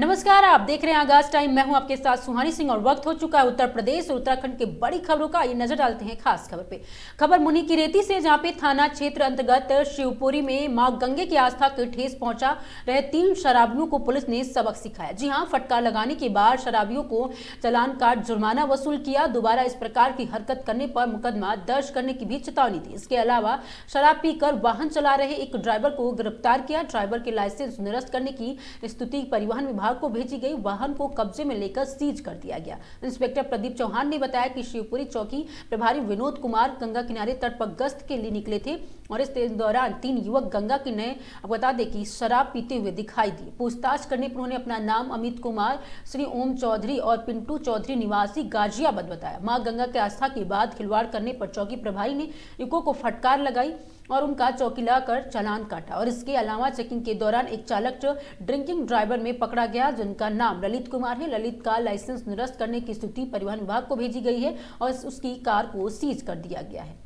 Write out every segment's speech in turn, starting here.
नमस्कार, आप देख रहे हैं आगाज टाइम। मैं हूं आपके साथ सुहानी सिंह और वक्त हो चुका है उत्तर प्रदेश और उत्तराखंड के बड़ी खबरों का। ये नजर डालते हैं खास खबर पे। खबर मुनि की रेती से, जहां पे थाना क्षेत्र अंतर्गत शिवपुरी में मां गंगे की आस्था की ठेस पहुंचा रहे 3 शराबियों को पुलिस ने सबक सिखाया। जी हां, फटकार लगाने के बाद शराबियों को चालान काट जुर्माना वसूल किया। दोबारा इस प्रकार की हरकत करने पर मुकदमा दर्ज करने की भी चेतावनी दी। इसके अलावा शराब पीकर वाहन चला रहे एक ड्राइवर को गिरफ्तार किया। ड्राइवर के लाइसेंस निरस्त करने की स्तुति परिवहन विभाग को भेजी गई। वाहन को कब्जे में लेकर सीज कर दिया गया। इंस्पेक्टर प्रदीप चौहान ने बताया कि शिवपुरी चौकी प्रभारी विनोद कुमार गंगा किनारे तट पर गश्त के लिए निकले थे और इस दौरान 3 युवक गंगा किनारे, बता दें कि शराब पीते हुए दिखाई दिए। पूछताछ करने पर उन्होंने अपना नाम अमित कुमार, श्री ओम चौधरी और पिंटू चौधरी निवासी गाजियाबाद बताया। मां गंगा के आस्था के बाद खिलवाड़ करने पर चौकी प्रभारी ने युवकों को फटकार लगाई और उनका चौकी लगाकर चालान काटा। और इसके अलावा चेकिंग के दौरान एक चालक ड्रिंकिंग ड्राइवर में पकड़ा गया, जिनका नाम ललित कुमार है। ललित का लाइसेंस निरस्त करने की स्थिति परिवहन विभाग को भेजी गई है और उसकी कार को सीज कर दिया गया है।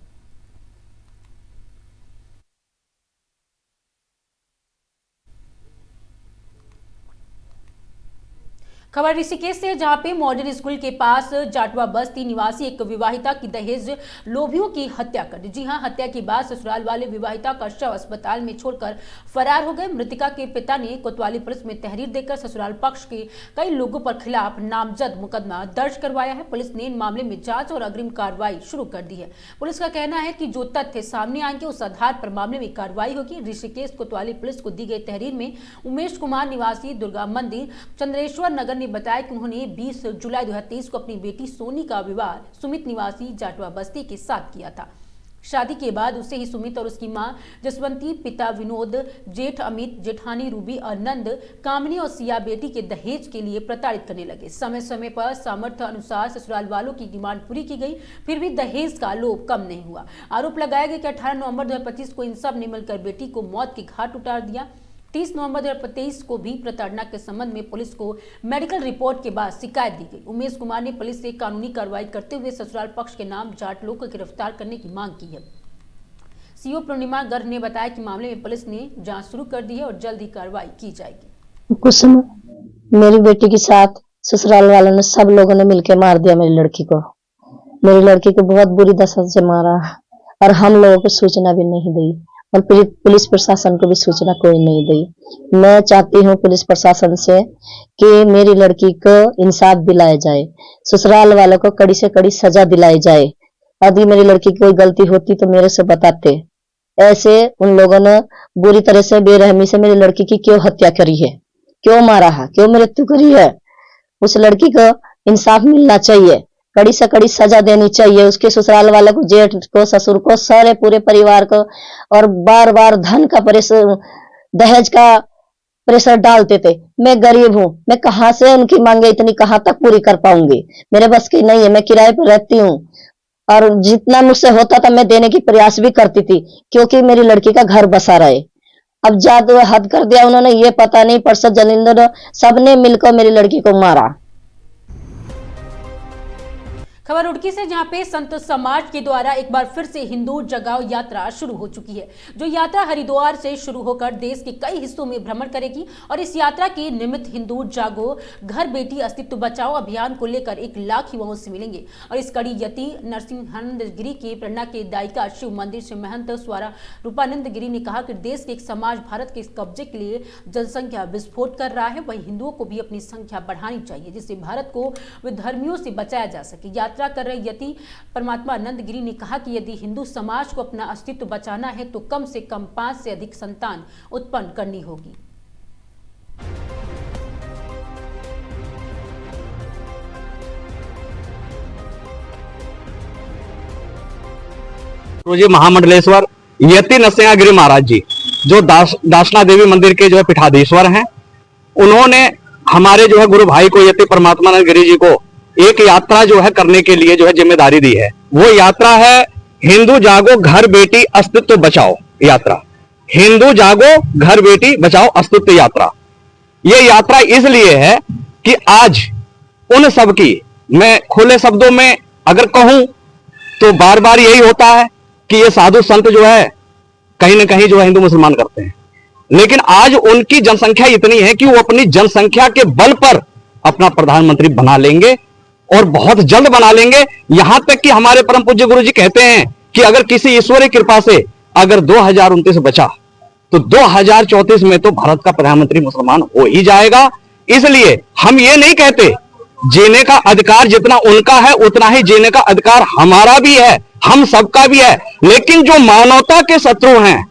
खबर ऋषिकेश से, जहां पे मॉडर्न स्कूल के पास जाटवा बस्ती निवासी एक विवाहिता की दहेज लोभियों की हत्या कर दी। जी हां, हत्या के बाद ससुराल वाले विवाहिता का शव अस्पताल में छोड़कर फरार हो गए। मृतका के पिता ने कोतवाली पुलिस में तहरीर देकर ससुराल पक्ष के कई लोगों पर खिलाफ नामजद मुकदमा दर्ज करवाया है। पुलिस ने इन मामले में जांच और अग्रिम कार्रवाई शुरू कर दी है। पुलिस का कहना है कि जो तथ्य सामने आएंगे उस आधार पर मामले में कार्रवाई होगी। ऋषिकेश कोतवाली पुलिस को दी गई तहरीर में उमेश कुमार निवासी दुर्गा मंदिर चंद्रेश्वर नगर बताया कि उन्होंने 20 जुलाई 2023 को अपनी बेटी सोनी का विवाह सुमित निवासी जाटवा बस्ती के साथ किया था। शादी के बाद उसे ही सुमित और उसकी मां जसवंती, पिता विनोद, जेठ अमित, जेठानी रूबी और नंद कामनी और सिया बेटी के दहेज के लिए प्रताड़ित करने लगे। समय समय पर सामर्थ्य अनुसार ससुराल वालों की डिमांड पूरी की गई, फिर भी दहेज का लोभ कम नहीं हुआ। आरोप लगाया गया कि 18 नवंबर 2025 को इन सब ने मिलकर बेटी को मौत के घाट उतार दिया। 30 नवंबर 2023 को भी प्रताड़ना के संबंध में पुलिस को मेडिकल रिपोर्ट के बाद शिकायत दी गई। उमेश कुमार ने पुलिस से कानूनी कार्रवाई करते हुए ससुराल पक्ष के नाम जाट लोग को गिरफ्तार करने की मांग की है। सीओ पूर्णिमा गर्ग ने बताया कि मामले में पुलिस ने जांच शुरू कर दी है और जल्द ही कार्रवाई की जाएगी। कुछ समय मेरी बेटी के साथ ससुराल वालों ने, सब लोगों ने मिलकर मार दिया मेरी लड़की को। मेरी लड़की को बहुत बुरी दशा से मारा और हम लोगों को सूचना भी नहीं दी और पुलिस प्रशासन को भी सूचना कोई नहीं दी। मैं चाहती हूँ पुलिस प्रशासन से कि मेरी लड़की को इंसाफ दिलाया जाए, ससुराल वालों को कड़ी से कड़ी सजा दिलाई जाए। यदि मेरी लड़की की कोई गलती होती तो मेरे से बताते। ऐसे उन लोगों ने बुरी तरह से बेरहमी से मेरी लड़की की क्यों हत्या करी है, क्यों मारा है, क्यों मृत्यु करी है। उस लड़की को इंसाफ मिलना चाहिए, कड़ी से कड़ी सजा देनी चाहिए। उसके ससुराल वालों को, जेठ को, ससुर को, सारे पूरे परिवार को। और बार बार धन का प्रेशर, दहेज का प्रेशर डालते थे। मैं गरीब हूँ, मैं कहाँ से उनकी मांगे इतनी कहाँ तक पूरी कर पाऊंगी। मेरे बस की नहीं है, मैं किराए पर रहती हूँ और जितना मुझसे होता था मैं देने की प्रयास भी करती थी क्योंकि मेरी लड़की का घर बसा रहे। अब ज्यादा हद कर दिया उन्होंने, ये पता नहीं परसद जलिंदर सबने मिलकर मेरी लड़की को मारा। खबर रुड़की से, जहां पे संत समाज के द्वारा एक बार फिर से हिंदू जगाओ यात्रा शुरू हो चुकी है, जो यात्रा हरिद्वार से शुरू होकर देश के कई हिस्सों में भ्रमण करेगी। और इस यात्रा के निमित्त हिंदू जागो घर बेटी अस्तित्व बचाओ अभियान को लेकर 1 लाख युवाओं से मिलेंगे। और इस कड़ी यति नरसिंहानंद गिरी की प्रेरणा के दायिका शिव मंदिर से महंत स्वारा रूपानंद गिरी ने कहा कि देश के एक समाज भारत के कब्जे के लिए जनसंख्या विस्फोट कर रहा है, वही हिंदुओं को भी अपनी संख्या बढ़ानी चाहिए जिससे भारत को विधर्मियों से बचाया जा सके। यात्रा कर रहे यति परमात्मा आनंद गिरी ने कहा कि यदि हिंदू समाज को अपना अस्तित्व बचाना है तो कम से कम 5 से अधिक संतान उत्पन्न करनी होगी। जी महामंडलेश्वर यति नरसिंहागिरी महाराज जी, जो दासना देवी मंदिर के जो है पीठाधीश्वर हैं, उन्होंने हमारे जो है गुरु भाई को यति परमात्मानंद गिरी जी को एक यात्रा जो है करने के लिए जो है जिम्मेदारी दी है। वो यात्रा है हिंदू जागो घर बेटी अस्तित्व बचाओ यात्रा। हिंदू जागो घर बेटी बचाओ अस्तित्व यात्रा। ये यात्रा इसलिए है कि आज उन सब की, मैं खुले शब्दों में अगर कहूं तो बार बार यही होता है कि ये साधु संत जो है कहीं ना कहीं जो है हिंदू मुसलमान करते हैं। लेकिन आज उनकी जनसंख्या इतनी है कि वो अपनी जनसंख्या के बल पर अपना प्रधानमंत्री बना लेंगे और बहुत जल्द बना लेंगे। यहां तक कि हमारे परम पूज्य गुरु जी कहते हैं कि अगर किसी ईश्वरीय कृपा से अगर 2029 बचा तो 2034 में तो भारत का प्रधानमंत्री मुसलमान हो ही जाएगा। इसलिए हम ये नहीं कहते, जीने का अधिकार जितना उनका है उतना ही जीने का अधिकार हमारा भी है, हम सबका भी है। लेकिन जो मानवता के शत्रु हैं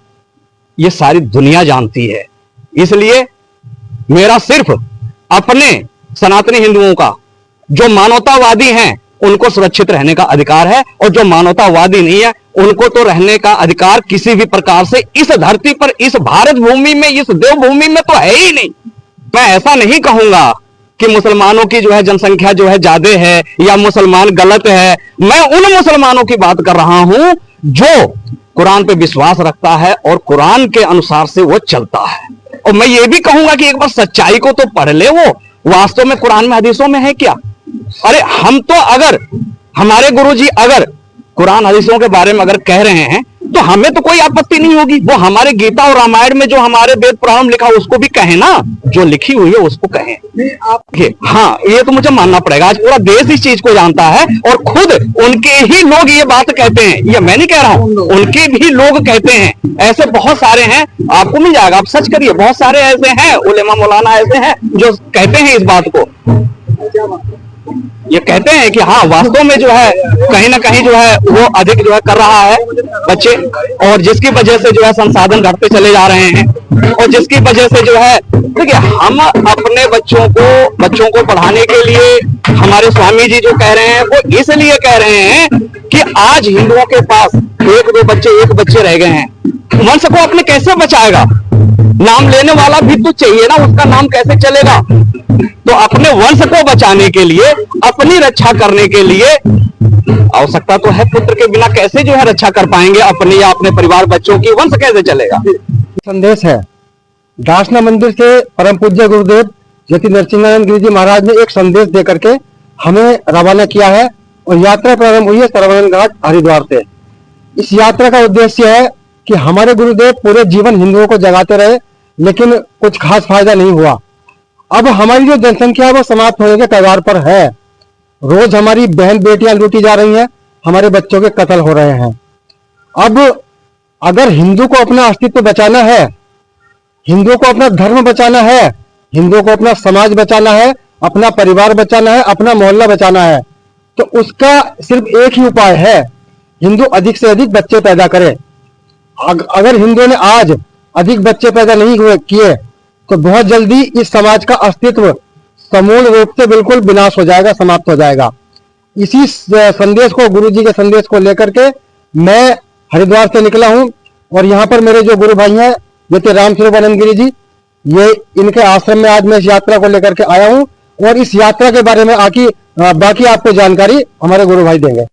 ये सारी दुनिया जानती है। इसलिए मेरा सिर्फ अपने सनातनी हिंदुओं का, जो मानवतावादी हैं उनको सुरक्षित रहने का अधिकार है, और जो मानवतावादी नहीं है उनको तो रहने का अधिकार किसी भी प्रकार से इस धरती पर, इस भारत भूमि में, इस देवभूमि में तो है ही नहीं। मैं ऐसा नहीं कहूंगा कि मुसलमानों की जो है जनसंख्या जो है ज्यादा है या मुसलमान गलत है। मैं उन मुसलमानों की बात कर रहा हूं जो कुरान पे विश्वास रखता है और कुरान के अनुसार से वो चलता है। और मैं ये भी कहूंगा कि एक बार सच्चाई को तो पढ़ ले, वो वास्तव में कुरान में हदीसों में है क्या। अरे हम तो, अगर हमारे गुरुजी अगर कुरान हदीसों के बारे में अगर कह रहे हैं तो हमें तो कोई आपत्ति नहीं होगी। वो हमारे गीता और रामायण में जो हमारे वेद पुराण में लिखा उसको भी कहें ना, जो लिखी हुई है उसको कहें। हाँ, ये तो मुझे मानना पड़ेगा। आज पूरा देश इस चीज को जानता है और खुद उनके ही लोग ये बात कहते हैं, ये मैं नहीं कह रहा हूं, उनके भी लोग कहते हैं। ऐसे बहुत सारे हैं, आपको मिल जाएगा, आप सर्च करिए, बहुत सारे ऐसे हैं उलेमा मौलाना ऐसे हैं जो कहते हैं इस बात को। ये कहते हैं कि हाँ वास्तव में जो है कहीं ना कहीं जो है वो अधिक जो है कर रहा है बच्चे, और जिसकी वजह से जो है संसाधन घटते चले जा रहे हैं, और जिसकी वजह से जो है, देखिए हम अपने बच्चों को पढ़ाने के लिए, हमारे स्वामी जी जो कह रहे हैं वो इसलिए कह रहे हैं कि आज हिंदुओं के पास एक बच्चे रह गए हैं। वंश को अपने कैसे बचाएगा? नाम लेने वाला भी तो चाहिए ना, उसका नाम कैसे चलेगा? तो अपने वंश को बचाने के लिए, अपनी रक्षा करने के लिए आवश्यकता तो है। पुत्र के बिना कैसे जो है रक्षा कर पाएंगे अपने या अपने परिवार बच्चों की? वंश कैसे चलेगा? संदेश है दासना मंदिर से परम पूज्य गुरुदेव यति नरसिंहानंद गिरी जी महाराज ने एक संदेश दे करके हमें रवाना किया है, और यात्रा प्रारंभ हुई है सरवण घाट हरिद्वार से। इस यात्रा का उद्देश्य है कि हमारे गुरुदेव पूरे जीवन हिंदुओं को जगाते रहे, लेकिन कुछ खास फायदा नहीं हुआ। अब हमारी जो जनसंख्या है वो समाप्त होने के कगार पर है। रोज हमारी बहन बेटियां लूटी जा रही हैं, हमारे बच्चों के कत्ल हो रहे हैं। अब अगर हिंदू को अपना अस्तित्व बचाना है, हिंदुओं को अपना धर्म बचाना है, हिंदुओं को अपना समाज बचाना है, अपना परिवार बचाना है, अपना मोहल्ला बचाना है, तो उसका सिर्फ एक ही उपाय है, हिंदू अधिक से अधिक बच्चे पैदा करे। अगर हिंदुओं ने आज अधिक बच्चे पैदा नहीं किए तो बहुत जल्दी इस समाज का अस्तित्व समूल रूप से बिल्कुल विनाश हो जाएगा, समाप्त हो जाएगा। इसी संदेश को, गुरु जी के संदेश को लेकर के मैं हरिद्वार से निकला हूं, और यहाँ पर मेरे जो गुरु भाई हैं जैसे रामस्वरूप आनंद गिरी जी, ये इनके आश्रम में आज मैं इस यात्रा को लेकर के आया हूं, और इस यात्रा के बारे में बाकी आपको जानकारी हमारे गुरु भाई देंगे।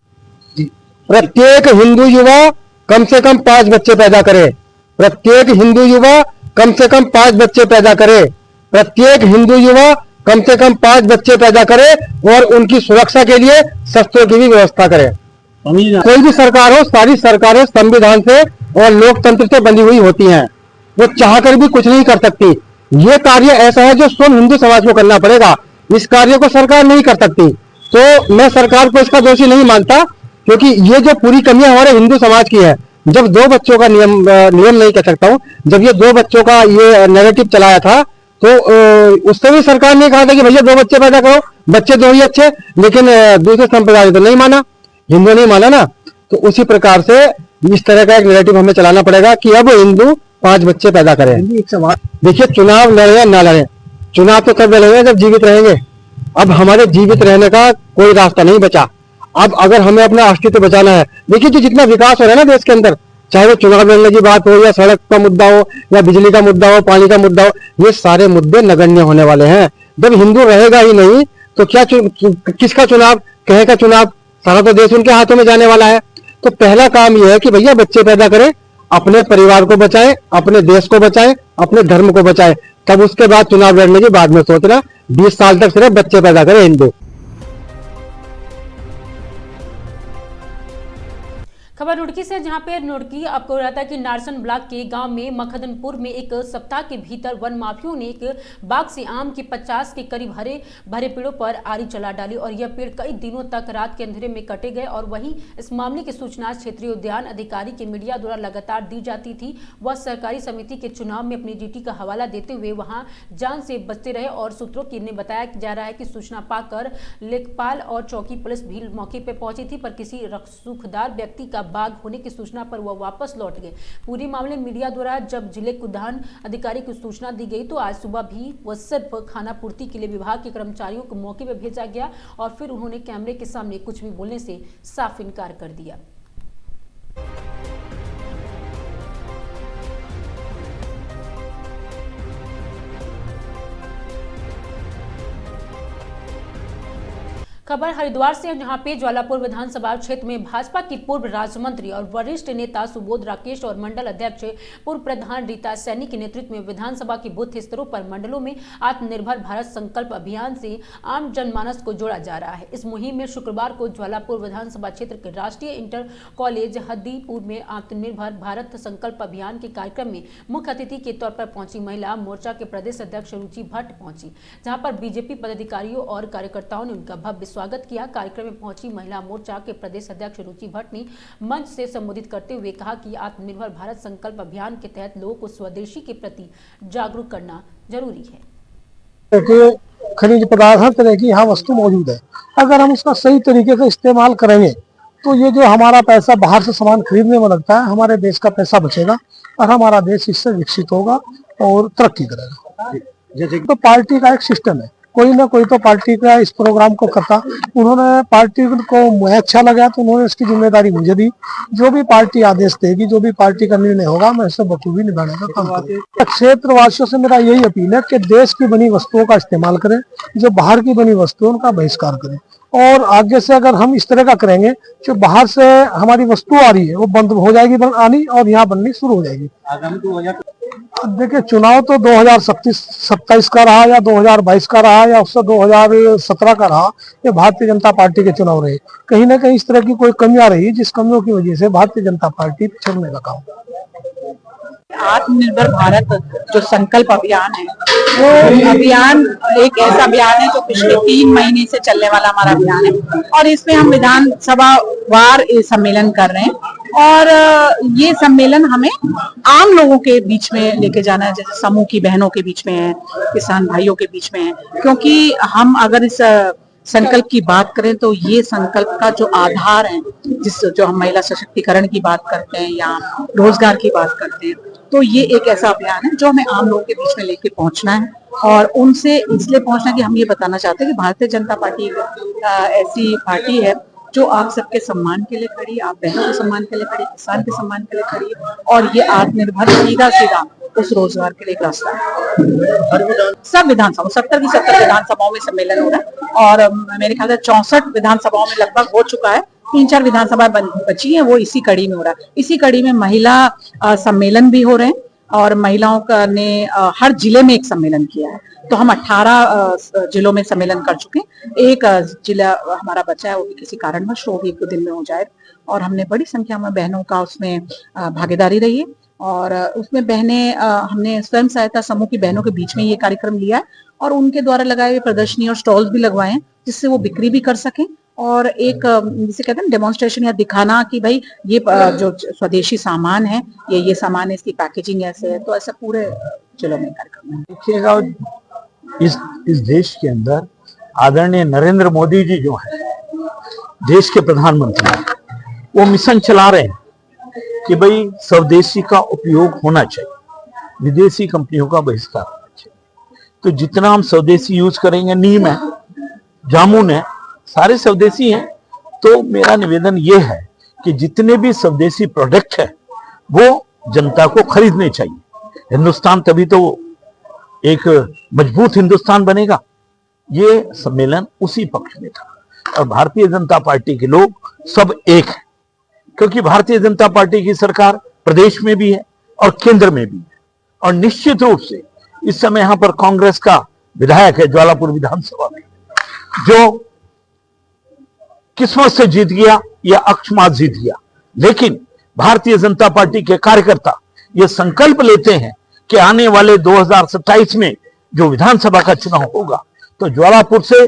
प्रत्येक हिंदू युवा कम से कम 5 बच्चे पैदा करे। प्रत्येक हिंदू युवा कम से कम 5 बच्चे पैदा करे। प्रत्येक हिंदू युवा कम से कम 5 बच्चे पैदा करे, और उनकी सुरक्षा के लिए शस्त्रों की भी व्यवस्था करे। कोई भी सरकार हो, सारी सरकारें संविधान से और लोकतंत्र से बंधी हुई होती हैं, वो चाहकर भी कुछ नहीं कर सकती। ये कार्य ऐसा है जो स्वयं हिंदू समाज को करना पड़ेगा, इस कार्य को सरकार नहीं कर सकती। तो मैं सरकार को इसका दोषी नहीं मानता, क्योंकि ये जो पूरी कमियां हमारे हिंदू समाज की है। जब 2 बच्चों का नियम नहीं कह सकता हूँ, जब ये 2 बच्चों का ये नैरेटिव चलाया था, तो उससे भी सरकार ने कहा था कि भैया 2 बच्चे पैदा करो, बच्चे 2 ही अच्छे, लेकिन दूसरे संप्रदाय ने तो नहीं माना, हिंदू नहीं माना ना। तो उसी प्रकार से इस तरह का एक नैरेटिव हमें चलाना पड़ेगा कि अब हिंदू 5 बच्चे पैदा करें। देखिए, चुनाव लड़े या ना लड़े, चुनाव तो तब लड़ेंगे जब जीवित रहेंगे। अब हमारे जीवित रहने का कोई रास्ता नहीं बचा। अब अगर हमें अपना अस्तित्व बचाना है, देखिए जो जितना विकास हो रहा है ना देश के अंदर, चाहे वो चुनाव लड़ने की बात हो, या सड़क का मुद्दा हो, या बिजली का मुद्दा हो, पानी का मुद्दा हो, ये सारे मुद्दे नगण्य होने वाले हैं। जब हिंदू रहेगा ही नहीं तो क्या किसका चुनाव, कहे का चुनाव? सारा तो देश उनके हाथों में जाने वाला है। तो पहला काम यह है कि भैया बच्चे पैदा करें, अपने परिवार को बचाएं, अपने देश को बचाएं, अपने धर्म को बचाएं, तब उसके बाद चुनाव लड़ने की बाद में सोचना। 20 साल तक सिर्फ बच्चे पैदा करें हिंदू। खबर रुड़की से, जहां पे रुड़की आपको रहता है कि नारसन ब्लॉक के गांव में मखदनपुर में एक सप्ताह के भीतर वन माफियों ने एक बाग से आम के 50 के करीब हरे भरे पेड़ों पर आरी चला डाली और यह पेड़ कई दिनों तक रात के अंधेरे में कटे गए। और वहीं इस मामले की सूचना क्षेत्रीय उद्यान अधिकारी के मीडिया द्वारा लगातार दी जाती थी। वह सहकारी समिति के चुनाव में अपनी ड्यूटी का हवाला देते हुए वहां जान से बचते रहे और सूत्रों की ने बताया जा रहा है कि सूचना पाकर लेखपाल और चौकी पुलिस भी मौके पर पहुंची थी, पर किसी रसूखदार व्यक्ति का बाग होने की सूचना पर वह वापस लौट गए। पूरी मामले मीडिया द्वारा जब जिले उद्यान अधिकारी को सूचना दी गई तो आज सुबह भी वह सिर्फ खाना पूर्ति के लिए विभाग के कर्मचारियों को मौके पर भेजा गया और फिर उन्होंने कैमरे के सामने कुछ भी बोलने से साफ इनकार कर दिया। खबर हरिद्वार से, जहां पे ज्वालापुर विधानसभा क्षेत्र में भाजपा की पूर्व राज्य मंत्री और वरिष्ठ नेता सुबोध राकेश और मंडल अध्यक्ष पूर्व प्रधान रीता सैनी के नेतृत्व में विधानसभा की बूथ स्तरों पर मंडलों में आत्मनिर्भर भारत संकल्प अभियान से आम जनमानस को जोड़ा जा रहा है। इस मुहिम में शुक्रवार को ज्वालापुर विधानसभा क्षेत्र के राष्ट्रीय इंटर कॉलेज हदीपुर में आत्मनिर्भर भारत संकल्प अभियान के कार्यक्रम में मुख्य अतिथि के तौर पर पहुंची महिला मोर्चा के प्रदेश अध्यक्ष रुचि भट्ट पहुंची, जहां पर बीजेपी पदाधिकारियों और कार्यकर्ताओं ने उनका भव्य स्वागत किया। कार्यक्रम में पहुंची महिला मोर्चा के प्रदेश अध्यक्ष रुचि भट्ट ने मंच से संबोधित करते हुए कहा कि आत्मनिर्भर भारत संकल्प अभियान के तहत लोगों को स्वदेशी के प्रति जागरूक करना जरूरी है। खनिज पदार्थ हर तरह की यहाँ वस्तु मौजूद है। अगर हम उसका सही तरीके से इस्तेमाल करेंगे तो ये जो हमारा पैसा बाहर से सामान खरीदने में लगता है, हमारे देश का पैसा बचेगा और हमारा देश इससे विकसित होगा और तरक्की करेगा। जैसे तो पार्टी का एक सिस्टम है, कोई ना कोई तो पार्टी का इस प्रोग्राम को करता। उन्होंने पार्टी को अच्छा लगा तो उन्होंने इसकी जिम्मेदारी मुझे दी। जो भी पार्टी आदेश देगी, जो भी पार्टी का निर्णय होगा, मैं इससे बखूबी निभाने का काम करूंगा। क्षेत्रवासियों से मेरा यही अपील है कि देश की बनी वस्तुओं का इस्तेमाल करें, जो बाहर की बनी वस्तुओं का बहिष्कार करें। और आगे से अगर हम इस तरह का करेंगे, जो बाहर से हमारी वस्तु आ रही है वो बंद हो जाएगी आनी और यहाँ बननी शुरू हो जाएगी। देखिए, चुनाव तो 2027 का रहा या 2022 का रहा या उससे 2017 का रहा, ये भारतीय जनता पार्टी के चुनाव रहे। कहीं ना कहीं इस तरह की कोई कमियां रही, जिस कमियों की वजह से भारतीय जनता पार्टी पिछड़ने का काम। आत्मनिर्भर भारत जो संकल्प अभियान है, वो अभियान एक ऐसा अभियान है जो पिछले 3 महीने से चलने वाला हमारा अभियान है और इसमें हम विधानसभा वार सम्मेलन कर रहे हैं। और ये सम्मेलन हमें आम लोगों के बीच में लेके जाना है, जैसे समूह की बहनों के बीच में है, किसान भाइयों के बीच में है। क्योंकि हम अगर इस संकल्प की बात करें तो ये संकल्प का जो आधार है, जो हम महिला सशक्तिकरण की बात करते हैं या रोजगार की बात करते हैं, तो ये एक ऐसा अभियान है जो हमें आम लोगों के बीच में लेके पहुंचना है। और उनसे इसलिए पहुंचना कि हम ये बताना चाहते हैं कि भारतीय जनता पार्टी ऐसी पार्टी है जो आप सबके सम्मान के लिए खड़ी, आप बहनों के सम्मान के लिए खड़ी, किसान के सम्मान के लिए खड़ी, और ये आत्मनिर्भर सीधा उस रोजगार के लिए एक रास्ता है। सब विधानसभा 70 की 70 विधानसभाओं में सम्मेलन हो रहा है और मेरे ख्याल से 64 विधानसभाओं में लगभग हो चुका है। 3-4 विधानसभा बची है, वो इसी कड़ी में हो रहा है। इसी कड़ी में महिला सम्मेलन भी हो रहे हैं और महिलाओं का ने हर जिले में एक सम्मेलन किया है। तो हम 18 जिलों में सम्मेलन कर चुके हैं। एक जिला हमारा बचा है, वो भी किसी कारणवश वो भी 1-2 दिन में हो जाए। और हमने बड़ी संख्या में बहनों का उसमें भागीदारी रही है और उसमें बहनें हमने स्वयं सहायता समूह की बहनों के बीच में ये कार्यक्रम लिया है और उनके द्वारा लगाए हुए प्रदर्शनी और स्टॉल्स भी लगवाए हैं, जिससे वो बिक्री भी कर सकें और एक जिसे कहते हैं डेमोन्स्ट्रेशन या दिखाना कि भाई ये जो स्वदेशी सामान है, ये सामान है, इसकी पैकेजिंग ऐसे है। तो ऐसा पूरे जिलों में कार्यक्रम है। देखिएगा, इस देश के अंदर आदरणीय नरेंद्र मोदी जी जो है देश के प्रधानमंत्री, वो मिशन चला रहे हैं कि भाई स्वदेशी का उपयोग होना चाहिए, विदेशी कंपनियों का बहिष्कार होना चाहिए। तो जितना हम स्वदेशी यूज करेंगे, नीम है, जामुन है, सारे स्वदेशी हैं। तो मेरा निवेदन ये है कि जितने भी स्वदेशी प्रोडक्ट है वो जनता को खरीदने चाहिए। हिंदुस्तान तभी तो एक मजबूत हिंदुस्तान बनेगा। ये सम्मेलन उसी पक्ष में था और भारतीय जनता पार्टी के लोग सब एक हैं, क्योंकि भारतीय जनता पार्टी की सरकार प्रदेश में भी है और केंद्र में भी है। और निश्चित रूप से इस समय यहां पर कांग्रेस का विधायक है ज्वालापुर विधानसभा में, जो किस्मत से जीत गया या अक्षमात जीत गया, लेकिन भारतीय जनता पार्टी के कार्यकर्ता ये संकल्प लेते हैं कि आने वाले 2027 में जो विधानसभा का चुनाव होगा तो ज्वालापुर से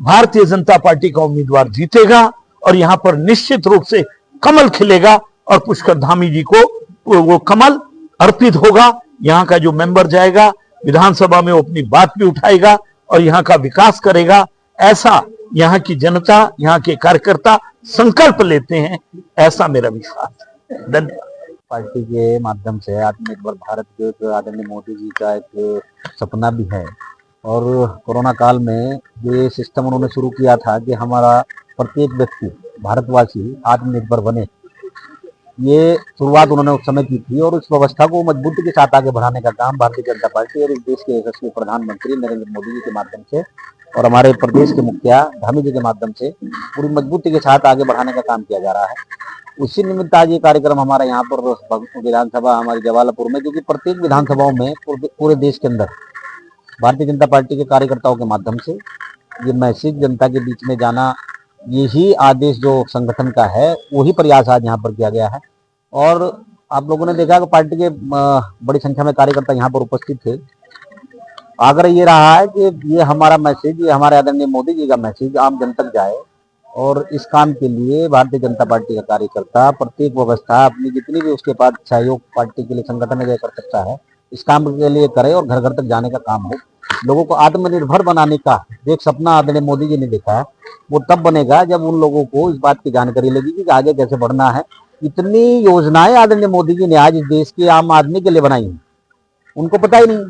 भारतीय जनता पार्टी का उम्मीदवार जीतेगा और यहां पर निश्चित रूप से कमल खिलेगा और पुष्कर धामी जी को वो कमल अर्पित होगा। यहां का जो मेंबर जाएगा विधानसभा में वो अपनी बात भी उठाएगा और यहां का विकास करेगा, ऐसा यहां की जनता, यहां के कार्यकर्ता संकल्प लेते हैं, ऐसा मेरा विश्वास है। धन्यवाद। पार्टी के माध्यम से आत्मनिर्भर भारत के एक आदरणीय मोदी जी का एक सपना भी है और कोरोना काल में ये सिस्टम उन्होंने शुरू किया था कि हमारा प्रत्येक व्यक्ति भारतवासी आत्मनिर्भर बने। ये शुरुआत उन्होंने उस समय की थी और उस व्यवस्था को मजबूती के साथ आगे बढ़ाने का काम भारतीय जनता पार्टी और इस देश के यशस्वी प्रधानमंत्री नरेंद्र मोदी जी के माध्यम से और हमारे प्रदेश के मुखिया धामी जी के माध्यम से पूरी मजबूती के साथ आगे बढ़ाने का काम किया जा रहा है। उसी निमित्त आज ये कार्यक्रम हमारा यहाँ पर विधानसभा हमारी जवालापुर में, क्योंकि प्रत्येक विधानसभाओं में पूरे देश के अंदर भारतीय जनता पार्टी के कार्यकर्ताओं के माध्यम से ये मैसेज जनता के बीच में जाना, यही आदेश जो संगठन का है, वही प्रयास आज यहाँ पर किया गया है। और आप लोगों ने देखा कि पार्टी के बड़ी संख्या में कार्यकर्ता यहाँ पर उपस्थित थे। आग्रह ये रहा है कि ये हमारा मैसेज, ये हमारे आदरणीय मोदी जी का मैसेज आम जन तक जाए और इस काम के लिए भारतीय जनता पार्टी का कार्यकर्ता प्रत्येक व्यवस्था अपनी जितनी भी उसके पास सहयोग पार्टी के लिए संगठन में कर सकता है, इस काम के लिए करे और घर घर तक जाने का काम हो। लोगों को आत्मनिर्भर बनाने का जो एक सपना आदरणीय मोदी जी ने देखा है, वो तब बनेगा जब उन लोगों को इस बात की जानकारी लगेगी कि आगे कैसे बढ़ना है। इतनी योजनाएं आदरणीय मोदी जी ने आज इस देश के आम आदमी के लिए बनाई हैं, उनको पता ही नहीं।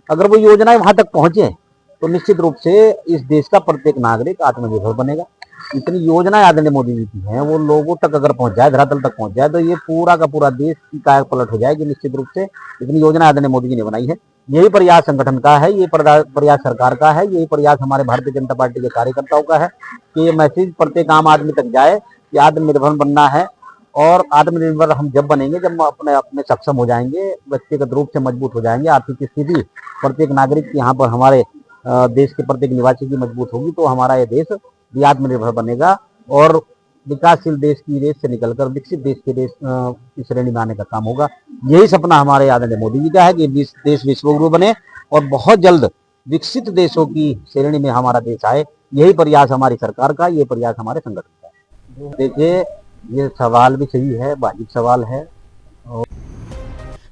अगर वो योजनाएं वहां तक पहुंचे तो निश्चित रूप से इस देश का प्रत्येक नागरिक आत्मनिर्भर बनेगा। इतनी योजनाएं आदरणीय मोदी जी की हैं, वो लोगों तक अगर पहुंच जाए, धरातल तक पहुंच जाए, तो ये पूरा का पूरा देश की काया पलट हो जाएगी निश्चित रूप से। इतनी योजना आदरणीय मोदी जी ने बनाई है। यही प्रयास संगठन का है, ये प्रयास सरकार का है, यही प्रयास हमारे भारतीय जनता पार्टी के कार्यकर्ताओं का है कि ये मैसेज प्रत्येक आम आदमी तक जाए कि आत्मनिर्भर बनना है। और आत्मनिर्भर हम जब बनेंगे जब अपने सक्षम हो जाएंगे, व्यक्तिगत रूप से मजबूत हो जाएंगे, आर्थिक स्थिति प्रत्येक नागरिक की यहाँ पर हमारे देश के प्रत्येक निवासी की मजबूत होगी, तो हमारा ये देश भी आत्मनिर्भर बनेगा और विकासशील देश की रेस से निकलकर विकसित देश की रेस की श्रेणी में आने का काम होगा। यही सपना हमारे आदरणीय मोदी जी का है कि देश विश्वगुरु बने और बहुत जल्द विकसित देशों की श्रेणी में हमारा देश आए। यही प्रयास हमारी सरकार का, ये प्रयास हमारे संगठन का है। देखिए, ये सवाल भी सही है, वाजिब सवाल है।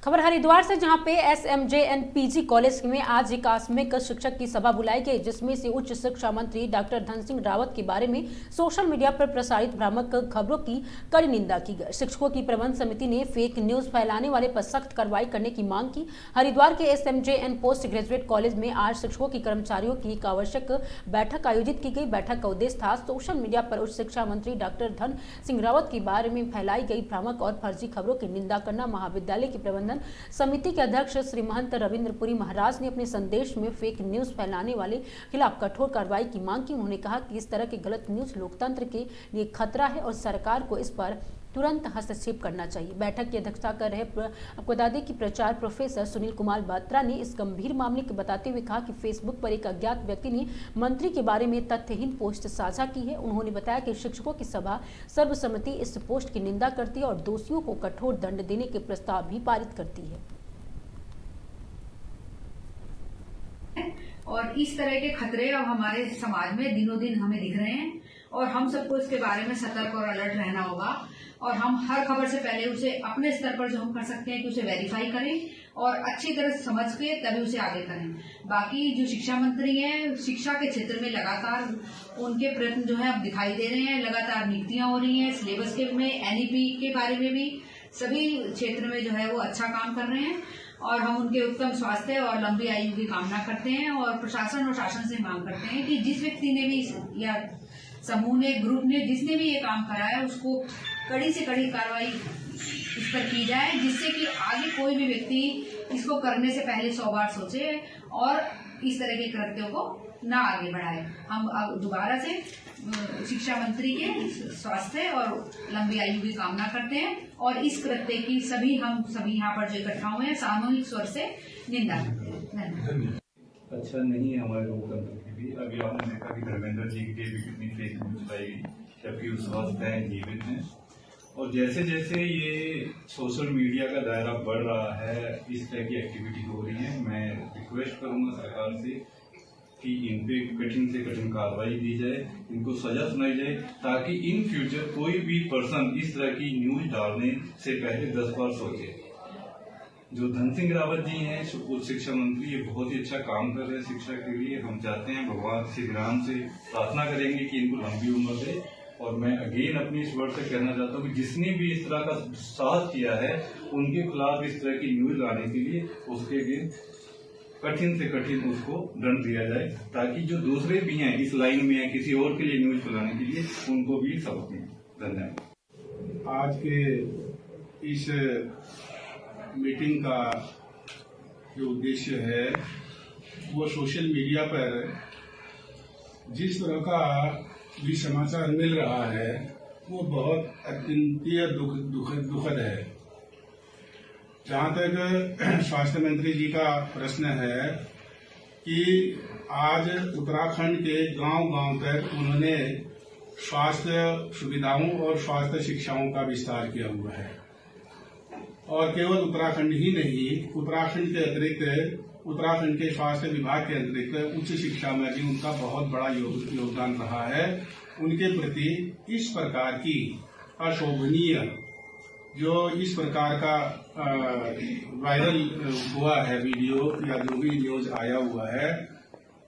खबर हरिद्वार से, जहां पे SMJN PG कॉलेज में आज एक आकस्मिक शिक्षक की सभा बुलाई गई, जिसमें से उच्च शिक्षा मंत्री डॉक्टर धन सिंह रावत के बारे में सोशल मीडिया पर प्रसारित भ्रामक खबरों की कड़ी निंदा की गई। शिक्षकों की प्रबंध समिति ने फेक न्यूज फैलाने वाले पर सख्त कार्रवाई करने की मांग की। हरिद्वार के SMJN पोस्ट ग्रेजुएट कॉलेज में आज शिक्षकों की कर्मचारियों की एक आवश्यक बैठक आयोजित की गई। बैठक का उद्देश्य था सोशल मीडिया पर उच्च शिक्षा मंत्री डॉक्टर धन सिंह रावत के बारे में फैलाई गई भ्रामक और फर्जी खबरों की निंदा करना। महाविद्यालय की प्रबंधन समिति के अध्यक्ष श्री महंत रविंद्रपुरी महाराज ने अपने संदेश में फेक न्यूज फैलाने वाले खिलाफ कठोर कार्रवाई की मांग की। उन्होंने कहा कि इस तरह की गलत न्यूज लोकतंत्र के लिए खतरा है और सरकार को इस पर तुरंत हस्तक्षेप करना चाहिए। बैठक की अध्यक्षता कर रहे आपको बता दें कि प्राचार्य प्रोफेसर सुनील कुमार बात्रा ने इस गंभीर मामले को बताते हुए कहा कि फेसबुक पर एक अज्ञात व्यक्ति ने मंत्री के बारे में तथ्यहीन पोस्ट साझा की है। उन्होंने बताया कि शिक्षकों की सभा सर्वसम्मति इस पोस्ट की निंदा करती है और दोषियों को कठोर दंड देने के प्रस्ताव भी पारित करती है। और इस तरह के खतरे अब हमारे समाज में दिनों दिन हमें दिख रहे हैं और हम सबको इसके बारे में सतर्क और अलर्ट रहना होगा और हम हर खबर से पहले उसे अपने स्तर पर जो हम कर सकते हैं कि उसे वेरीफाई करें और अच्छी तरह से समझ के तभी उसे आगे करें। बाकी जो शिक्षा मंत्री हैं, शिक्षा के क्षेत्र में लगातार उनके प्रयत्न जो है अब दिखाई दे रहे हैं, लगातार नियुक्तियां हो रही हैं, सिलेबस के में NEP के बारे में भी सभी क्षेत्र में जो है वो अच्छा काम कर रहे हैं और हम उनके उत्तम स्वास्थ्य और लंबी आयु की कामना करते हैं और प्रशासन और शासन से मांग करते हैं कि जिस व्यक्ति ने भी या समूह ने, ग्रुप ने, जिसने भी ये काम कराया उसको कड़ी से कड़ी कार्रवाई इस पर की जाए, जिससे कि आगे कोई भी व्यक्ति इसको करने से पहले 100 बार सोचे और इस तरह के कृत्यों को ना आगे बढ़ाए। हम अब दोबारा से शिक्षा मंत्री के स्वास्थ्य और लंबी आयु की कामना करते हैं और इस कृत्य की हम सभी यहाँ पर जो इकट्ठा हुए हैं सामूहिक स्वर से निंदा करते हैं। धन्यवाद। अच्छा नहीं है हमारे लोकतंत्र की भी। अभी आपने देखा कि धर्मेंद्र जी के भी कितनी फेक न्यूज आई, जबकि उस वक्त है जीवित हैं और जैसे जैसे ये सोशल मीडिया का दायरा बढ़ रहा है, इस तरह की एक्टिविटी हो रही है, मैं रिक्वेस्ट करूंगा सरकार से कि इन पे कठिन से कठिन कार्रवाई दी जाए, इनको सजा सुनाई जाए, ताकि इन फ्यूचर कोई भी पर्सन इस तरह की न्यूज डालने से पहले 10 बार सोचे। जो धन सिंह रावत जी हैं उच्च शिक्षा मंत्री, ये बहुत ही अच्छा काम कर रहे हैं शिक्षा के लिए। हम चाहते हैं, भगवान श्री राम से प्रार्थना करेंगे कि इनको लंबी उम्र दे। और मैं अगेन अपनी इस वर्ड से कहना चाहता हूँ कि जिसने भी इस तरह का साहस किया है, उनके खिलाफ इस तरह की न्यूज लाने के लिए उसके अगेंस्ट कठिन से कठिन उसको दंड दिया जाए, ताकि जो दूसरे भी हैं इस लाइन में हैं किसी और के लिए न्यूज फैलाने के लिए, उनको भी सबक मिले। धन्यवाद। आज के इस मीटिंग का जो उद्देश्य है वो सोशल मीडिया पर जिस तरह का भी समाचार मिल रहा है वो बहुत अत्यंतीय दुखद है। जहाँ तक स्वास्थ्य मंत्री जी का प्रश्न है कि आज उत्तराखंड के गांव-गांव तक उन्होंने स्वास्थ्य सुविधाओं और स्वास्थ्य शिक्षाओं का विस्तार किया हुआ है, और केवल उत्तराखंड ही नहीं, उत्तराखंड के अतिरिक्त उत्तराखंड के स्वास्थ्य विभाग के अतिरिक्त उच्च शिक्षा में भी उनका बहुत बड़ा योगदान रहा है। उनके प्रति इस प्रकार की अशोभनीय जो इस प्रकार का वायरल हुआ है वीडियो या जो भी न्यूज आया हुआ है,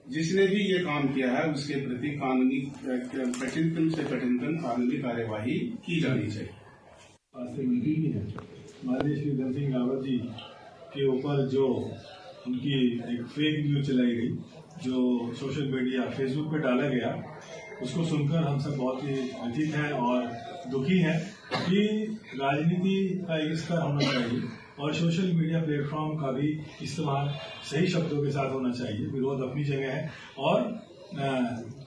जिसने भी ये काम किया है उसके प्रति कानूनी कठिनतम से कठिनतम कानूनी कार्यवाही की जानी चाहिए। स्वास्थ्य मंत्री भी है, माननीय श्री धन सिंह रावत जी के ऊपर जो उनकी एक फेक न्यूज चलाई गई, जो सोशल मीडिया फेसबुक पे डाला गया, उसको सुनकर हम सब बहुत ही व्यथित हैं और दुखी हैं कि राजनीति का एक स्तर होना चाहिए और सोशल मीडिया प्लेटफॉर्म का भी इस्तेमाल सही शब्दों के साथ होना चाहिए। विरोध अपनी जगह है और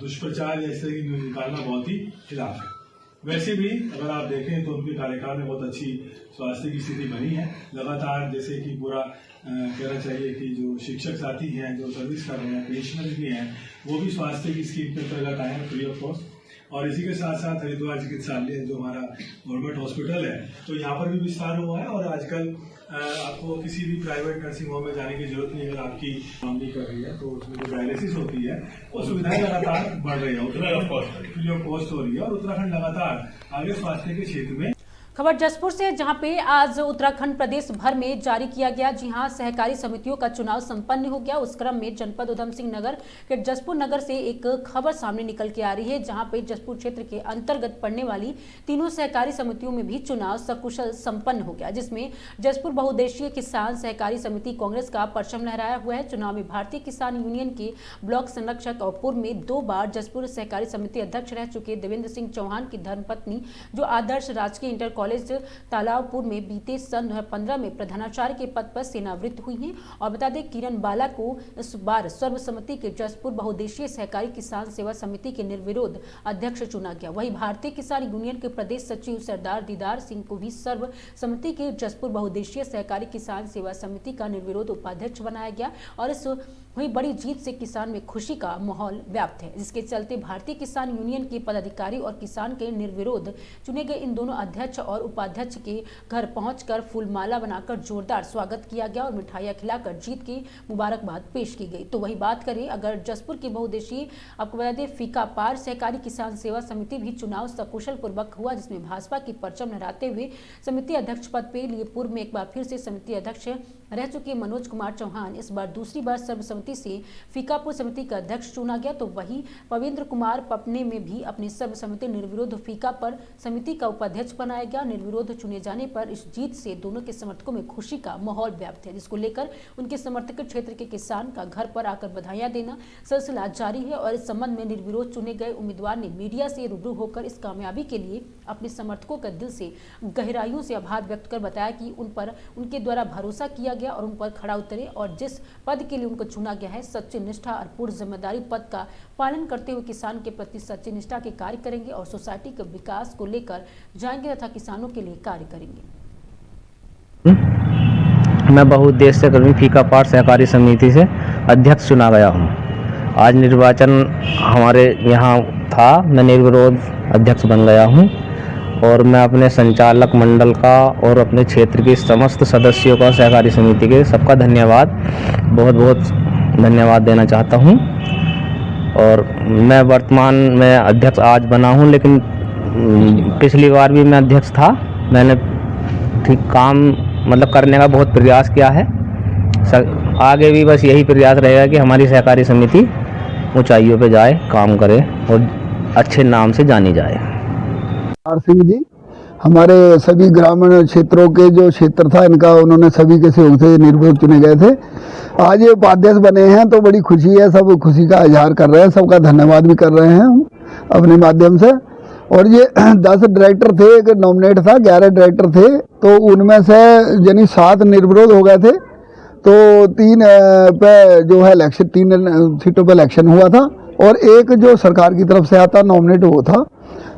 दुष्प्रचार या इस तरह की न्यूज निकालना बहुत ही खिलाफ है। वैसे भी अगर आप देखें तो उनके कार्यकाल में बहुत अच्छी स्वास्थ्य की स्थिति बनी है। लगातार जैसे कि पूरा कहना चाहिए कि जो शिक्षक साथी हैं जो सर्विस कर रहे हैं, पेंशनर भी हैं, वो भी स्वास्थ्य की स्कीम के अंतर्गत आए हैं फ्री ऑफ कॉस्ट। और इसी के साथ साथ हरिद्वार चिकित्सालय जो हमारा गवर्नमेंट हॉस्पिटल है, तो यहाँ पर भी विस्तार हुआ है। और आजकल आपको किसी भी प्राइवेट नर्सिंग होम में जाने की जरूरत नहीं। अगर आपकी फैमिली कर रही है तो उसमें जो डायलिसिस होती है वो सुविधाएं लगातार बढ़ रही है, फ्री ऑफ कॉस्ट हो रही है और उत्तराखंड लगातार आगे स्वास्थ्य के क्षेत्र में। खबर जसपुर से, जहां पे आज उत्तराखंड प्रदेश भर में जारी किया गया, जी हां, सहकारी समितियों का चुनाव संपन्न हो गया। उस क्रम में जनपद उधम सिंह नगर के जसपुर नगर से एक खबर सामने निकल के आ रही है, जहां पे जसपुर क्षेत्र के अंतर्गत पड़ने वाली तीनों सहकारी समितियों में भी चुनाव सकुशल संपन्न हो गया, जिसमें जसपुर बहुउद्देशीय किसान सहकारी समिति कांग्रेस का परचम लहराया हुआ है। चुनाव में भारतीय किसान यूनियन के ब्लॉक संरक्षक और पूर्व में 2 बार जसपुर सहकारी समिति अध्यक्ष रह चुके देवेंद्र सिंह चौहान की धर्मपत्नी, जो आदर्श राजकीय इंटर कॉलेज तालाबपुर में बीते सन 2015 में प्रधानाचार्य के पद पर सेवानिवृत्त हुई हैं। और बता दें, किरण बाला को इस बार सर्वसम्मति के जसपुर बहुउद्देशीय सहकारी किसान सेवा समिति के निर्विरोध अध्यक्ष चुना गया। वहीं भारतीय किसान यूनियन के प्रदेश सचिव सरदार दीदार सिंह को भी सर्वसम्मति के जसपुर बहुउद्देशीय सहकारी किसान सेवा समिति का निर्विरोध उपाध्यक्ष बनाया गया। और इस हुई बड़ी जीत से किसान में खुशी का माहौल व्याप्त है, जिसके चलते भारतीय किसान यूनियन के पदाधिकारी और किसान के निर्विरोध चुने गए इन दोनों अध्यक्ष और उपाध्यक्ष के घर पहुंचकर फूलमाला बनाकर जोरदार स्वागत किया गया और मिठाइयां खिलाकर जीत की मुबारकबाद पेश की गई। तो वही बात करें अगर जसपुर की बहुउद्देशीय, आपको बता दें, फीका पार सहकारी किसान सेवा समिति भी चुनाव सकुशल पूर्वक हुआ, जिसमें भाजपा की परचम लहराते हुए समिति अध्यक्ष पद पे लिए पूर्व में एक बार फिर से समिति अध्यक्ष रह चुके मनोज कुमार चौहान इस बार दूसरी बार सर्वसम्मति से फीकापुर समिति का अध्यक्ष चुना गया। तो वही पवेंद्र कुमार पपने में भी अपनी सर्वसम्मति निर्विरोध फीका पर समिति का उपाध्यक्ष बनाया गया। निर्विरोध चुने जाने पर इस जीत से दोनों के समर्थकों में खुशी का माहौल व्याप्त है, जिसको लेकर उनके समर्थक क्षेत्र के किसान का घर पर आकर बधाइयां देना सिलसिला जारी है। और इस संबंध में निर्विरोध चुने गए उम्मीदवार ने मीडिया से रूबरू होकर इस कामयाबी के लिए अपने समर्थकों का दिल से गहराइयों से आभार व्यक्त कर बताया कि उन पर उनके द्वारा भरोसा किया गया और उन पर खड़ा उतरे और जिस पद के लिए उनको चुना गया है, सच्ची निष्ठा और पूर्ण जिम्मेदारी पद का पालन करते हुए किसान के प्रति सच्ची निष्ठा के कार्य करेंगे और सोसाइटी के विकास को लेकर जाएंगे तथा किसानों के लिए कार्य करेंगे। मैं बहुउद्देशीय कर्मी फीका पार सहकारी समिति से अध्यक्ष चुना गया हूँ। आज निर्वाचन हमारे यहाँ था, मैं निर्विरोध अध्यक्ष बन गया हूँ और मैं अपने संचालक मंडल का और अपने क्षेत्र के समस्त सदस्यों का, सहकारी समिति के सबका धन्यवाद, बहुत बहुत धन्यवाद देना चाहता हूँ। और मैं वर्तमान में अध्यक्ष आज बना हूँ, लेकिन पिछली बार भी मैं अध्यक्ष था। मैंने ठीक काम मतलब करने का बहुत प्रयास किया है। आगे भी बस यही प्रयास रहेगा कि हमारी सहकारी समिति ऊंचाइयों पे जाए, काम करे और अच्छे नाम से जानी जाए। सिंह जी हमारे सभी ग्रामीण क्षेत्रों के जो क्षेत्र था इनका उन्होंने सभी के सहयोग से निर्विरोध चुने गए थे। आज ये उपाध्यक्ष बने हैं तो बड़ी खुशी है, सब खुशी का इजहार कर रहे हैं, सबका धन्यवाद भी कर रहे हैं हम अपने माध्यम से। और ये 10 डायरेक्टर थे, एक नॉमिनेट था, 11 डायरेक्टर थे, तो उनमें से यानी 7 निर्विरोध हो गए थे। तो 3 पे जो है इलेक्शन, 3 सीटों पे इलेक्शन हुआ था और एक जो सरकार की तरफ से आता नॉमिनेट वो था।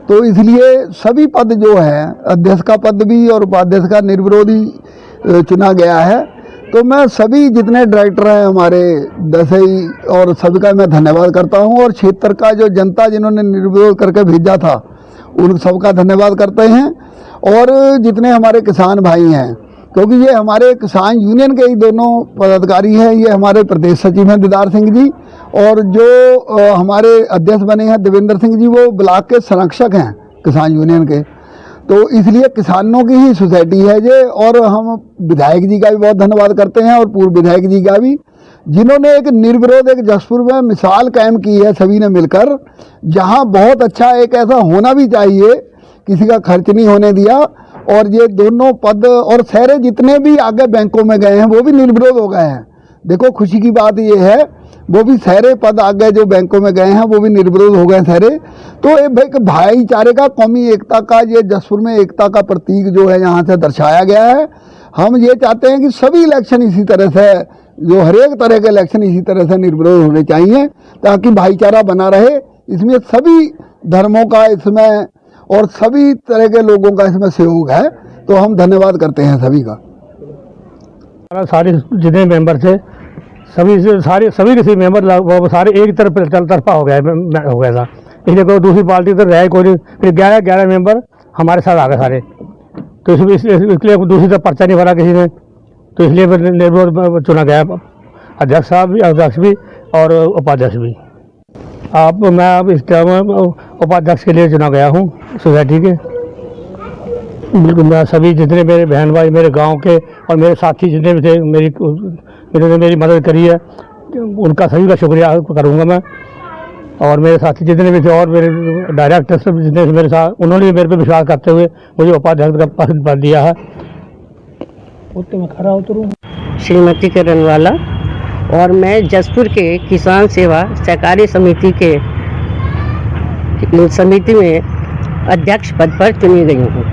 तो इसलिए सभी पद जो है, अध्यक्ष का पद भी और उपाध्यक्ष का निर्विरोधी चुना गया है। तो मैं सभी जितने डायरेक्टर हैं हमारे 10 ही, और सभी का मैं धन्यवाद करता हूं। और क्षेत्र का जो जनता जिन्होंने निर्विरोध करके भेजा था उन सबका धन्यवाद करते हैं। और जितने हमारे किसान भाई हैं, क्योंकि ये हमारे किसान यूनियन के ही दोनों पदाधिकारी हैं, ये हमारे प्रदेश सचिव हैं दीदार सिंह जी, और जो हमारे अध्यक्ष बने हैं देवेंद्र सिंह जी, वो ब्लॉक के संरक्षक हैं किसान यूनियन के। तो इसलिए किसानों की ही सोसाइटी है ये। और हम विधायक जी का भी बहुत धन्यवाद करते हैं और पूर्व विधायक जी का भी, जिन्होंने एक निर्विरोध एक जसपुर में मिसाल कायम की है सभी ने मिलकर, जहां बहुत अच्छा एक ऐसा होना भी चाहिए, किसी का खर्च नहीं होने दिया। और ये दोनों पद और सारे जितने भी आगे बैंकों में गए हैं वो भी निर्विरोध हो गए हैं। देखो खुशी की बात ये है, वो भी सारे पद आगे जो बैंकों में गए हैं वो भी निर्विरोध हो गए सारे। तो एक भाईचारे का, कौमी एकता का, ये जसपुर में एकता का प्रतीक जो है यहाँ से दर्शाया गया है। हम ये चाहते हैं कि सभी इलेक्शन इसी तरह से, जो हर एक तरह के इलेक्शन इसी तरह से निर्विरोध होने चाहिए, ताकि भाईचारा बना रहे। इसमें सभी धर्मों का इसमें और सभी तरह के लोगों का इसमें सहयोग है। तो हम धन्यवाद करते हैं सभी का। सारे जितने मेंबर थे सभी किसी मेंबर वो सारे एक तरफा हो गया था, इसलिए कोई दूसरी पार्टी तो रहे कोई नहीं। फिर 11 मेंबर हमारे साथ आ गए सारे, तो इसलिए दूसरी तरफ पर्चा नहीं भरा किसी ने, तो इसलिए निर्विरोध चुना गया अध्यक्ष साहब भी, अध्यक्ष भी और उपाध्यक्ष भी। मैं अब इस टर्म उपाध्यक्ष के लिए चुना गया हूँ सोसाइटी के। बिल्कुल मैं सभी जितने मेरे बहन भाई मेरे गांव के और मेरे साथी जितने भी थे इन्होंने मेरी मदद करी है, उनका सभी का शुक्रिया करूँगा मैं। और मेरे साथी जितने भी थे और मेरे डायरेक्टर्स जितने मेरे साथ, उन्होंने भी मेरे पे विश्वास करते हुए मुझे उपाध्यक्ष का पद दिया है। तो मैं खड़ा उतरूँ। श्रीमती करणवाला, और मैं जसपुर के किसान सेवा सहकारी समिति में अध्यक्ष पद पर चुनी गई हूँ।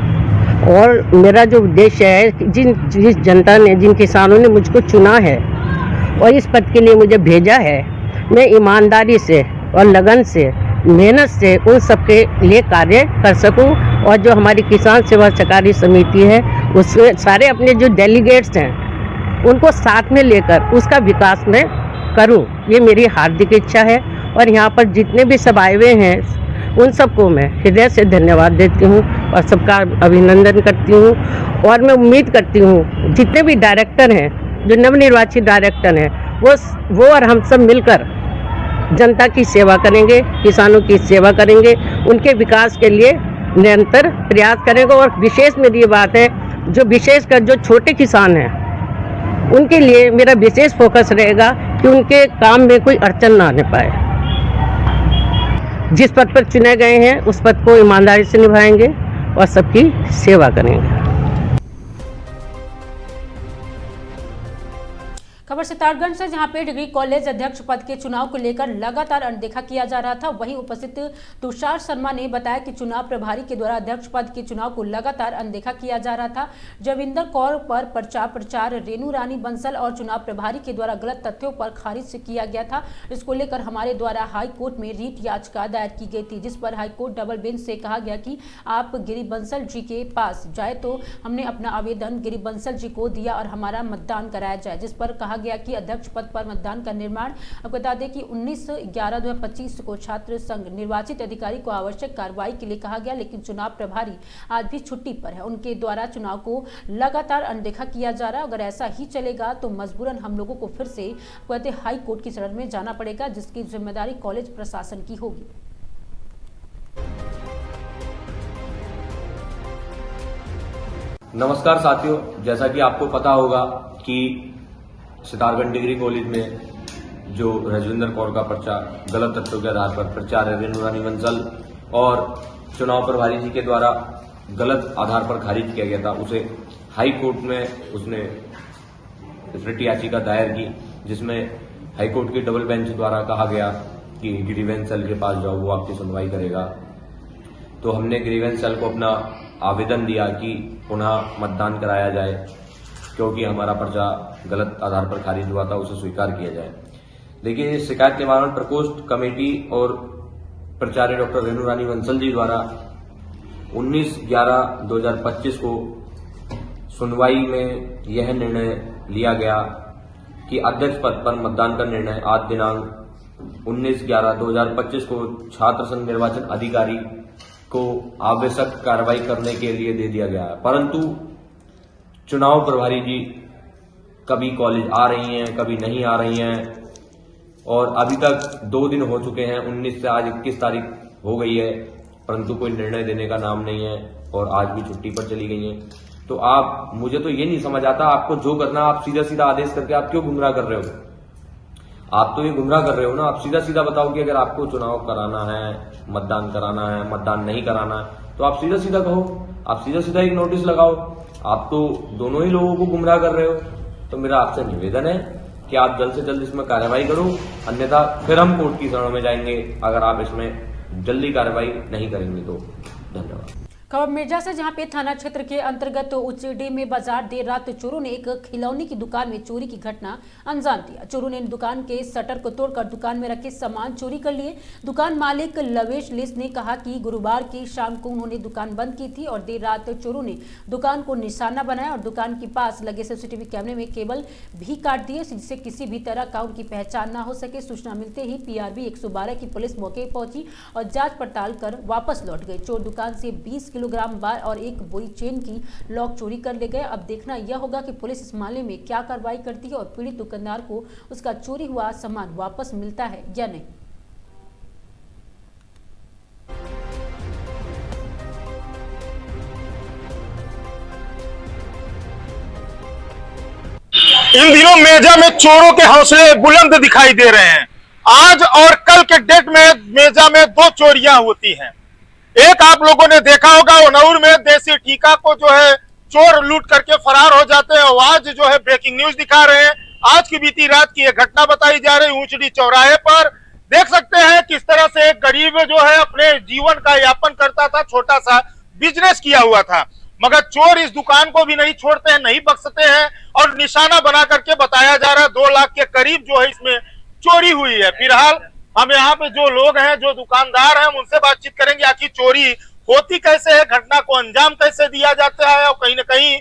और मेरा जो उद्देश्य है, जिस जनता ने, जिन किसानों ने मुझको चुना है और इस पद के लिए मुझे भेजा है, मैं ईमानदारी से और लगन से, मेहनत से उन सबके लिए कार्य कर सकूं। और जो हमारी किसान सेवा सहकारी समिति है उसमें सारे अपने जो डेलीगेट्स हैं उनको साथ में लेकर उसका विकास मैं करूं, ये मेरी हार्दिक इच्छा है। और यहाँ पर जितने भी सब आए हुए हैं उन सबको मैं हृदय से धन्यवाद देती हूँ और सबका अभिनंदन करती हूँ। और मैं उम्मीद करती हूँ जितने भी डायरेक्टर हैं, जो नवनिर्वाचित डायरेक्टर हैं, वो और हम सब मिलकर जनता की सेवा करेंगे, किसानों की सेवा करेंगे, उनके विकास के लिए निरंतर प्रयास करेंगे। और विशेष मेरी ये बात है, जो विशेषकर जो छोटे किसान हैं उनके लिए मेरा विशेष फोकस रहेगा कि उनके काम में कोई अड़चन ना आने पाए। जिस पद पर चुने गए हैं उस पद को ईमानदारी से निभाएंगे और सबकी सेवा करेंगे। खबर सितारगंज से, जहां पे डिग्री कॉलेज अध्यक्ष पद के चुनाव को लेकर लगातार अनदेखा किया जा रहा था। वहीं उपस्थित तुषार शर्मा ने बताया कि चुनाव प्रभारी के द्वारा अध्यक्ष पद के चुनाव को लगातार अनदेखा किया जा रहा था। जविंदर कौर पर प्रचार रेणु रानी बंसल और चुनाव प्रभारी के द्वारा गलत तथ्यों पर खारिज किया गया था। इसको लेकर हमारे द्वारा हाई कोर्ट में रीट याचिका दायर की गई थी, जिस पर हाई कोर्ट डबल बेंच से कहा गया कि आप गिरी बंसल जी के पास जाए। तो हमने अपना आवेदन गिरी बंसल जी को दिया और हमारा मतदान कराया जाए, जिस पर कहा गया कि अध्यक्ष पद पर मतदान का निर्माण, आपको बता दें कि 19/11/2025 को छात्र संघ निर्वाचित अधिकारी को आवश्यक कार्रवाई के लिए कहा गया, लेकिन चुनाव प्रभारी आज भी छुट्टी पर है। उनके द्वारा चुनाव को लगातार अनदेखा किया जा रहा है। अगर ऐसा ही चलेगा तो मजबूरन हम लोगों को फिर से कहते हाई कोर्ट की शरण में जाना पड़ेगा, जिसकी जिम्मेदारी कॉलेज प्रशासन की होगी। नमस्कार साथियों, जैसा कि आपको पता होगा कि सितारगंज डिग्री कॉलेज में जो राजविंदर कौर का पर्चा गलत तथ्यों के आधार पर प्राचार्य रेणु रानी बंसल और चुनाव प्रभारी जी के द्वारा गलत आधार पर खारिज किया गया था, उसे हाई कोर्ट में उसने रिट याचिका दायर की, जिसमें हाई कोर्ट की डबल बेंच द्वारा कहा गया कि ग्रीवेंस सेल के पास जाओ, वो आपकी सुनवाई करेगा। तो हमने ग्रीवेंस सेल को अपना आवेदन दिया कि पुनः मतदान कराया जाए, क्योंकि हमारा पर्चा गलत आधार पर खारिज हुआ था, उसे स्वीकार किया जाए। देखिए, शिकायत निवारण प्रकोष्ठ कमेटी और प्राचार्य डॉक्टर रेणु रानी बंसल जी द्वारा 19/11/2025 को सुनवाई में यह निर्णय लिया गया कि अध्यक्ष पद पर मतदान का निर्णय आज दिनांक 19/11/2025 को छात्र संघ निर्वाचन अधिकारी को आवश्यक कार्रवाई करने के लिए दे दिया गया है। परंतु चुनाव प्रभारी जी कभी कॉलेज आ रही हैं, कभी नहीं आ रही हैं, और अभी तक 2 दिन हो चुके हैं, 19 से आज 21 तारीख हो गई है, परंतु कोई निर्णय देने का नाम नहीं है और आज भी छुट्टी पर चली गई हैं। तो आप, मुझे तो ये नहीं समझ आता, आपको जो करना आप सीधा सीधा आदेश करके आप क्यों गुमराह कर रहे हो? आप तो ये गुमराह कर रहे हो ना। आप सीधा सीधा बताओ कि अगर आपको चुनाव कराना है, मतदान कराना है, मतदान नहीं कराना है, तो आप सीधा सीधा कहो, आप सीधा सीधा एक नोटिस लगाओ। आप तो दोनों ही लोगों को गुमराह कर रहे हो। तो मेरा आपसे निवेदन है कि आप जल्द से जल्द इसमें कार्रवाई करो, अन्यथा फिर हम कोर्ट की शरण में जाएंगे अगर आप इसमें जल्दी कार्रवाई नहीं करेंगे तो। धन्यवाद। खबर मिर्जा से, जहां पे थाना क्षेत्र के अंतर्गत उचडी में बाजार देर रात चोरों ने एक खिलौने की दुकान में चोरी की घटना अंजाम दिया। चोरों ने दुकान के शटर को तोड़कर दुकान में रखे सामान चोरी कर लिए। दुकान मालिक लवेश लिस ने कहा कि गुरुवार की शाम को उन्होंने दुकान बंद की थी और देर रात चोरों ने दुकान को निशाना बनाया और दुकान के पास लगे सीसीटीवी कैमरे में केबल भी काट दिए, जिससे किसी भी तरह का उनकी पहचान न हो सके। सूचना मिलते ही पीआरबी 112 की पुलिस मौके पहुंची और जांच पड़ताल कर वापस लौट गए। चोर दुकान से 20 किलोग्राम बार और एक बोरी चेन की लॉक चोरी कर ले गए। अब देखना यह होगा कि पुलिस इस मामले में क्या कार्रवाई करती है और पीड़ित दुकानदार को उसका चोरी हुआ सामान वापस मिलता है या नहीं। इन दिनों मेजा में चोरों के हौसले बुलंद दिखाई दे रहे हैं। आज और कल के डेट में मेजा में 2 चोरियां होती हैं। एक आप लोगों ने देखा होगा, उन्नौर में देसी टीका को जो है चोर लूट करके फरार हो जाते हैं। आज जो है ब्रेकिंग न्यूज दिखा रहे हैं। आज की बीती रात की एक घटना बताई जा रही, ऊंचडी चौराहे पर देख सकते हैं किस तरह से एक गरीब जो है अपने जीवन का यापन करता था, छोटा सा बिजनेस किया हुआ था, मगर चोर इस दुकान को भी नहीं छोड़ते हैं, नहीं बख्शते हैं और निशाना बना करके बताया जा रहा है 2 लाख के करीब जो है इसमें चोरी हुई है। फिलहाल हम यहाँ पे जो लोग हैं, जो दुकानदार हैं, उनसे बातचीत करेंगे आखिर चोरी होती कैसे है, घटना को अंजाम कैसे दिया जाता है और कहीं न कहीं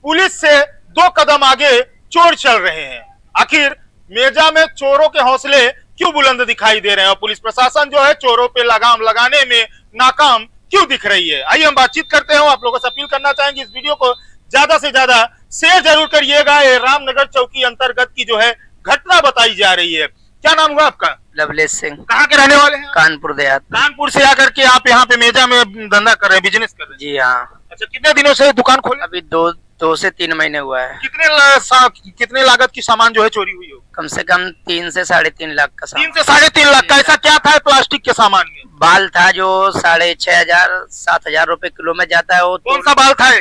पुलिस से 2 कदम आगे चोर चल रहे हैं। आखिर मेजा में चोरों के हौसले क्यों बुलंद दिखाई दे रहे हैं और पुलिस प्रशासन जो है चोरों पे लगाम लगाने में नाकाम क्यों दिख रही है? आइए हम बातचीत करते हैं। आप लोगों से अपील करना चाहेंगे इस वीडियो को ज्यादा से ज्यादा शेयर जरूर करिएगा। ये रामनगर चौकी अंतर्गत की जो है घटना बताई जा रही है। क्या नाम हुआ आपका? लवलेश सिंह। कहाँ के रहने वाले हैं? कानपुर देहात। कानपुर से आकर के आप यहाँ पे मेजा में धंधा कर रहे हैं, बिजनेस कर रहे हैं? जी हाँ। अच्छा, कितने दिनों से दुकान खोले? अभी 2 से 3 महीने हुआ है। कितने लागत की सामान जो है चोरी हुई हो? कम से कम 3 से 3.5 लाख का सामान। 3 से 3.5 लाख का। ऐसा क्या था प्लास्टिक के सामान में? बाल था जो 6,500 7,000 रुपए किलो में जाता है। वो कौन सा बाल था?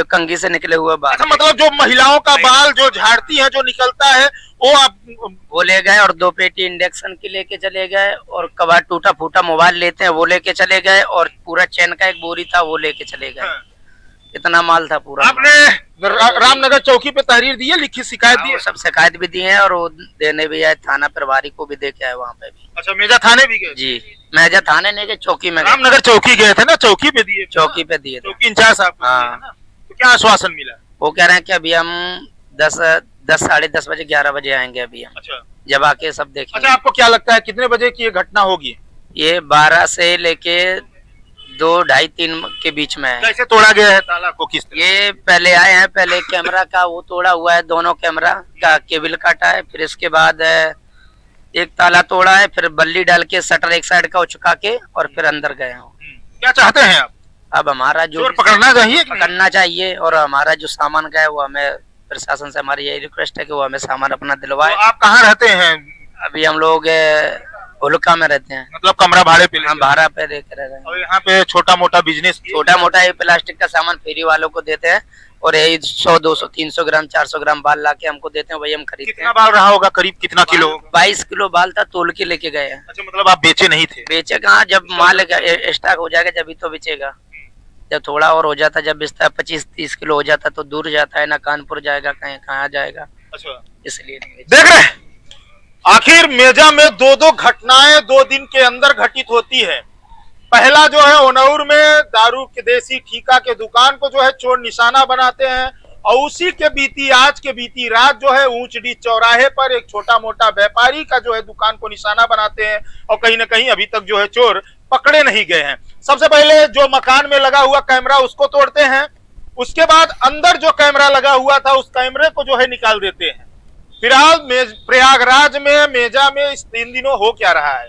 कंघी से निकले हुए बाल। अच्छा, मतलब जो महिलाओं का बाल जो झाड़ती है, जो निकलता है, वो ले गए और 2 पेटी इंडक्शन की लेके चले गए और कबाड़ टूटा फूटा मोबाइल लेते हैं वो लेके चले गए और पूरा चैन का एक बोरी था वो लेके चले गए। इतना माल था पूरा। आपने रामनगर चौकी पे तहरीर दी है, लिखित शिकायत दी है? सब शिकायत भी दी है और वो देने भी आए, थाना प्रभारी को भी दे के आए वहाँ पे भी। अच्छा, मेजा थाने भी गए? जी, मेजा थाने नहीं गए, चौकी में। रामनगर चौकी गए थे ना? चौकी पे दिए? चौकी पे दिए। चौकी इंचार्ज साहब। हाँ। तो क्या आश्वासन मिला? वो कह रहे हैं कि अभी हम 10 साढ़े 10 बजे 11 बजे आएंगे अभी हम। अच्छा, जब आके सब देखेंगे। अच्छा, आपको क्या लगता है कितने बजे की ये घटना होगी? ये 12 से लेके 2 ढाई 3 के बीच में है। कैसे तोड़ा गया है ताला को? किस तरह? ये पहले आए हैं, पहले कैमरा का वो तोड़ा हुआ है, दोनों कैमरा का केबल काटा है, फिर इसके बाद एक ताला तोड़ा है, फिर बल्ली डाल के शटर एक साइड का उचका के और फिर अंदर गए हैं। क्या चाहते हैं आप? अब हमारा जो चोर पकड़ना चाहिए, पकड़ना चाहिए, और हमारा जो सामान गया वो हमें, प्रशासन से हमारी यही रिक्वेस्ट है कि वो हमें सामान अपना दिलवाए। तो आप कहाँ रहते हैं? अभी हम लोग होलका में रहते हैं। मतलब कमरा भाड़े पे? हम भाड़ा पे लेकर रह रहे हैं। और यहाँ पे छोटा मोटा बिजनेस? छोटा मोटा ये प्लास्टिक का सामान फेरी वालों को देते हैं, और यही 100 200 300 ग्राम 400 ग्राम बाल ला के हमको देते हैं, वही हम खरीदते हैं। कितना बाल रहा होगा? करीब कितना किलो? 22 किलो बाल था, तोल के लेके गए हैं। अच्छा, मतलब आप बेचे नहीं थे? बेचे कहाँ, जब माल स्टॉक हो जाएगा जब ही तो बेचेगा। जब थोड़ा और हो जाता, जब बेचता 25-30 किलो हो जाता तो दूर जाता है ना, कानपुर जाएगा, कहीं कहाँ जाएगा। अच्छा, इसलिए देख रहे हैं आखिर मेजा में 2 घटनाएं 2 दिन के अंदर घटित होती है। पहला जो है उन्नाव में दारू के देसी ठीका के दुकान को जो है चोर निशाना बनाते हैं, और उसी के आज के बीती रात जो है ऊंचडी चौराहे पर एक छोटा मोटा व्यापारी का जो है दुकान को निशाना बनाते हैं, और कहीं ना कहीं अभी तक जो है चोर पकड़े नहीं गए हैं। सबसे पहले जो मकान में लगा हुआ कैमरा उसको तोड़ते हैं, उसके बाद अंदर जो कैमरा लगा हुआ था उस कैमरे को जो है निकाल देते हैं। फिलहाल प्रयागराज में मेजा में इस 3 दिनों हो क्या रहा है?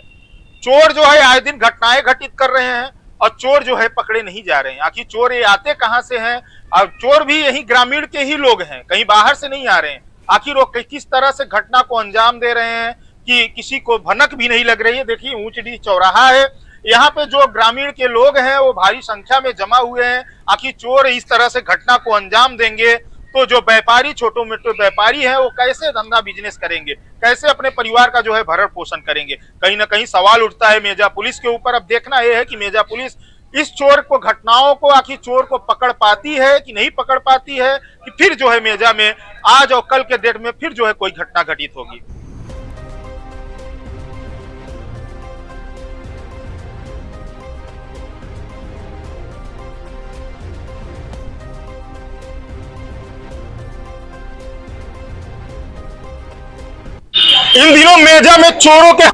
चोर जो है आए दिन घटनाएं घटित कर रहे हैं, और चोर जो है पकड़े नहीं जा रहे हैं। आखिर चोर ये आते कहां से हैं? और चोर भी यही ग्रामीण के ही लोग हैं, कहीं बाहर से नहीं आ रहे हैं। आखिर वो किस तरह से घटना को अंजाम दे रहे हैं कि किसी को भनक भी नहीं लग रही है। देखिए ऊंचडी चौराहा है, यहाँ पे जो ग्रामीण के लोग हैं वो भारी संख्या में जमा हुए हैं। आखिर चोर इस तरह से घटना को अंजाम देंगे तो जो व्यापारी, छोटे मोटे व्यापारी हैं, वो कैसे धंधा बिजनेस करेंगे, कैसे अपने परिवार का जो है भरण पोषण करेंगे? कहीं ना कहीं सवाल उठता है मेजा पुलिस के ऊपर। अब देखना यह है कि मेजा पुलिस इस चोर को, घटनाओं को, आखिर चोर को पकड़ पाती है कि नहीं पकड़ पाती है, कि फिर जो है मेजा में आज और कल के डेट में फिर जो है कोई घटना घटित होगी। इन दिनों मेजा में चोरों के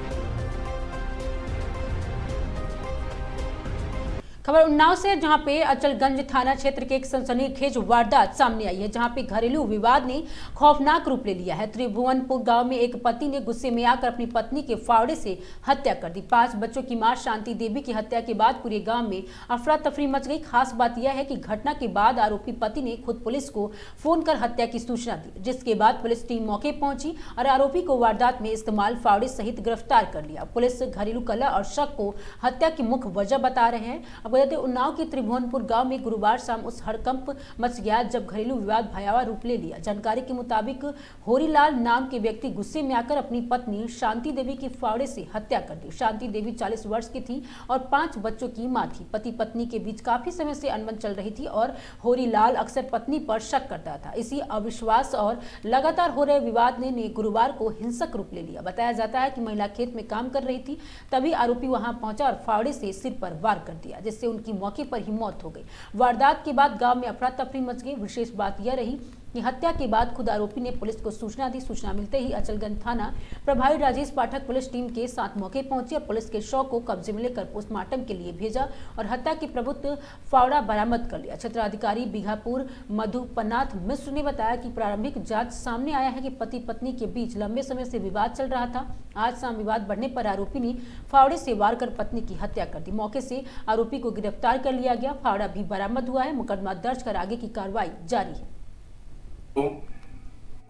खबर उन्नाव से, जहां पे अचलगंज थाना क्षेत्र के एक सनसनीखेज वारदात सामने आई है, जहां पे घरेलू विवाद ने खौफनाक रूप ले लिया है। त्रिभुवनपुर गांव में एक पति ने गुस्से में आकर अपनी पत्नी के फावड़े से हत्या कर दी। 5 बच्चों की मां शांति देवी की हत्या के बाद पूरे गांव में अफरा तफरी मच गई। खास बात यह है कि घटना के बाद आरोपी पति ने खुद पुलिस को फोन कर हत्या की सूचना दी, जिसके बाद पुलिस टीम मौके पहुंची और आरोपी को वारदात में इस्तेमाल फावड़े सहित गिरफ्तार कर लिया। पुलिस घरेलू कलह और शक को हत्या की मुख्य वजह बता रहे हैं। उन्नाव के त्रिभुवनपुर गांव में गुरुवार शाम उस हड़कंप मच गया जब घरेलू विवाद भयावह रूप ले लिया। जानकारी के मुताबिक होरीलाल नाम के व्यक्ति गुस्से में आकर अपनी पत्नी शांति देवी की फावड़े से हत्या कर दी। शांति देवी 40 वर्ष की थी और 5 बच्चों की मां थी। पति पत्नी के बीच काफी समय से अनबन चल रही थी और होरीलाल अक्सर पत्नी पर शक करता था। इसी अविश्वास और लगातार हो रहे विवाद ने गुरुवार को हिंसक रूप ले लिया। बताया जाता है कि महिला खेत में काम कर रही थी, तभी आरोपी वहां पहुंचा और फावड़े से सिर पर वार कर दिया, जिससे उनकी मौके पर ही मौत हो गई। वारदात के बाद गांव में अफरा तफरी मच गई। विशेष बात यह रही कि हत्या के बाद खुद आरोपी ने पुलिस को सूचना दी। सूचना मिलते ही अचलगंज थाना प्रभारी राजेश पाठक पुलिस टीम के साथ मौके पहुंचे और पुलिस के शव को कब्जे में लेकर पोस्टमार्टम के लिए भेजा और हत्या की प्रबुद्ध फावड़ा बरामद कर लिया। क्षेत्राधिकारी बीघापुर मधुपनाथ मिश्र ने बताया कि प्रारंभिक जांच सामने आया है कि पति पत्नी के बीच लंबे समय से विवाद चल रहा था। आज शाम विवाद बढ़ने पर आरोपी ने फावड़े से वार कर पत्नी की हत्या कर दी। मौके से आरोपी को गिरफ्तार कर लिया गया। फावड़ा भी बरामद हुआ है। मुकदमा दर्ज कर आगे की कार्रवाई जारी है।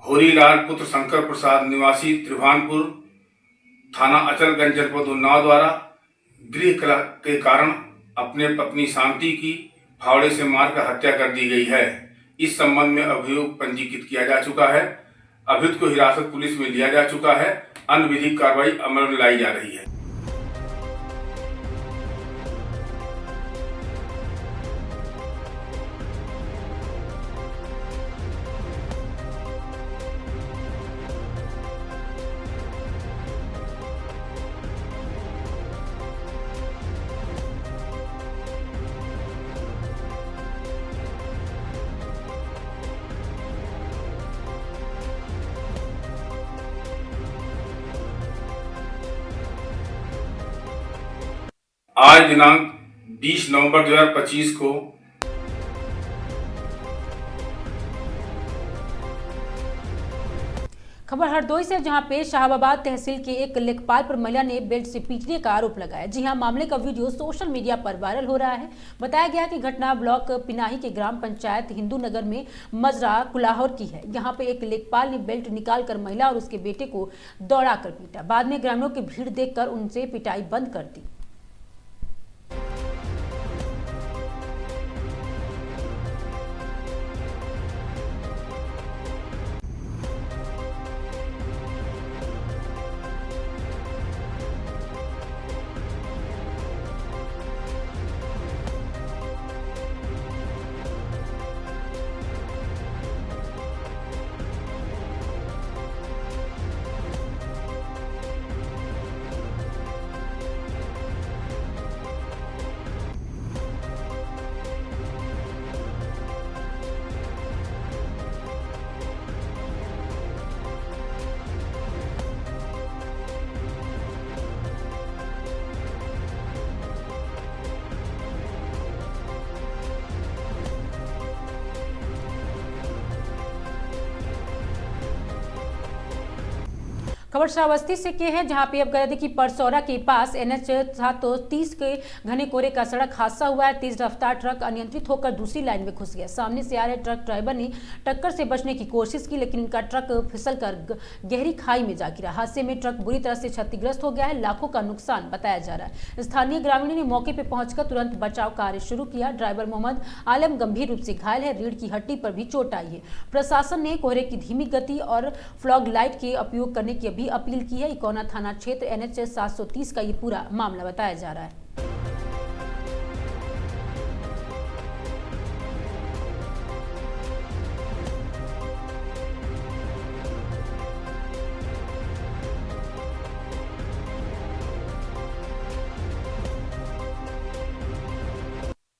होरीलाल पुत्र शंकर प्रसाद निवासी त्रिभुवनपुर थाना अचलगंज जनपद उन्नाव द्वारा गृह कलह के कारण अपने पत्नी शांति की फावड़े से मारकर हत्या कर दी गई है। इस संबंध में अभियोग पंजीकृत किया जा चुका है। अभियुक्त को हिरासत पुलिस में लिया जा चुका है। अन्य विधिक कार्रवाई अमल में लाई जा रही है। आज दिनांक 20 नवंबर 2025 को खबर हरदोई से, जहां पे शाहबाद तहसील के एक लेखपाल पर महिला ने बेल्ट से पीटने का आरोप लगाया। जी हां, मामले का वीडियो सोशल मीडिया पर वायरल हो रहा है। बताया गया कि घटना ब्लॉक पिनाही के ग्राम पंचायत हिंदू नगर में मजरा कुलाहौर की है। यहां पे एक लेखपाल ने बेल्ट निकालकर महिला और उसके बेटे को दौड़ाकर पीटा। बाद में ग्रामीणों की भीड़ देखकर उनसे पिटाई बंद कर दी। खबर श्रावस्ती से के है, जहां पे अब गया कि परसौरा के पास NH 730 के घने कोहरे का सड़क हादसा हुआ है। तेज रफ्तार ट्रक अनियंत्रित होकर दूसरी लाइन में घुस गया। सामने से आ रहे ट्रक ड्राइवर ने टक्कर से बचने की कोशिश की, लेकिन इनका ट्रक फिसलकर गहरी खाई में जा गिरा। हादसे में ट्रक बुरी तरह से क्षतिग्रस्त हो गया है। लाखों का नुकसान बताया जा रहा है। स्थानीय ग्रामीणों ने मौके पर पहुंचकर तुरंत बचाव कार्य शुरू किया। ड्राइवर मोहम्मद आलम गंभीर रूप से घायल है। रीढ़ की हड्डी पर भी चोट आई है। प्रशासन ने कोहरे की धीमी गति और फ्लॉग लाइट के उपयोग करने की भी अपील की है। इकोना थाना क्षेत्र NH 730 का ये पूरा मामला बताया जा रहा है।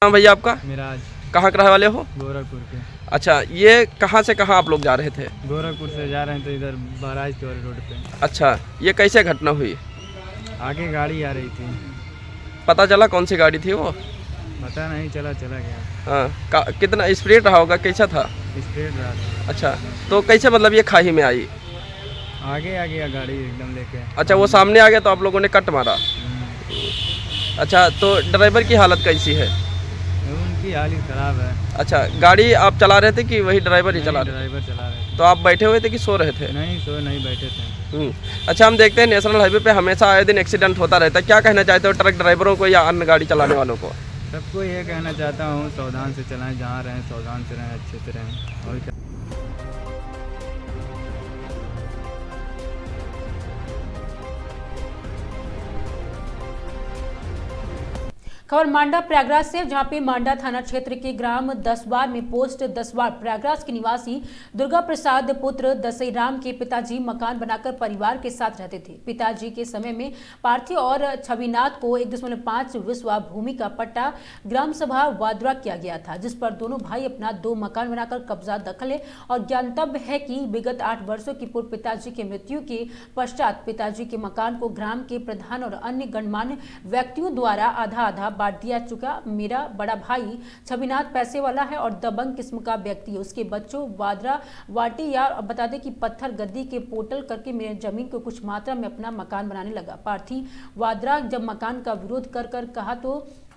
हाँ भैया, आपका? मिराज। कहाँ के रहने वाले हो? गोरखपुर के। अच्छा, ये कहाँ से कहाँ आप लोग जा रहे थे? गोरखपुर से जा रहे हैं तो इधर बहराइच के रोड पे। अच्छा, ये कैसे घटना हुई? आगे गाड़ी आ रही थी। पता चला कौन सी गाड़ी थी वो? पता नहीं चला, चला गया। हाँ, कितना स्पीड रहा होगा, कैसा था? स्पीड रहा था। अच्छा, तो कैसे मतलब ये खाई में आई? आगे आ गया गाड़ी एकदम लेके। अच्छा, वो सामने आ गया तो आप लोगों ने कट मारा। अच्छा, तो ड्राइवर की हालत कैसी है? उनकी हालत खराब है। अच्छा, गाड़ी आप चला रहे थे कि वही ड्राइवर ही चला रहे थे? ड्राइवर चला रहे थे। तो आप बैठे हुए थे कि सो रहे थे? नहीं, सो नहीं, बैठे थे। अच्छा, हम देखते हैं नेशनल हाईवे पे हमेशा आए दिन एक्सीडेंट होता रहता है। क्या कहना चाहते हो ट्रक ड्राइवरों को या अन्य गाड़ी चलाने वालों को? सबको ये कहना चाहता हूँ, सावधान से चलाएं, जहाँ रहें सावधान से रहें, अच्छे से रहें। और क्या खबर मांडा प्रयागराज से, जहां पे मांडा थाना क्षेत्र के ग्राम दसवार में पोस्ट दसवार प्रयागराज के निवासी दुर्गा प्रसाद पुत्र दसईराम के पिताजी मकान बनाकर परिवार के साथ रहते थे। पिताजी के समय में पार्थिव और छविनाथ को 1.5 विस्वा भूमि का पट्टा ग्राम सभा वाद्रा किया गया था, जिस पर दोनों भाई अपना 2 मकान बनाकर कब्जा दखल है। और ज्ञातव्य है कि विगत 8 वर्षों की पूर्व पिताजी की मृत्यु के पश्चात पिताजी के मकान को ग्राम के प्रधान और अन्य गणमान्य व्यक्तियों द्वारा आधा आधा बांट दिया चुका। मेरा बड़ा भाई छविनाथ पैसे वाला है और दबंग किस्म का व्यक्ति है। उसके बच्चों वाद्रा वाटी या बता दें कि पत्थर गद्दी के पोर्टल करके मेरे जमीन को कुछ मात्रा में अपना मकान बनाने लगा। पार्थी वाद्रा जब मकान का विरोध कर कहा तो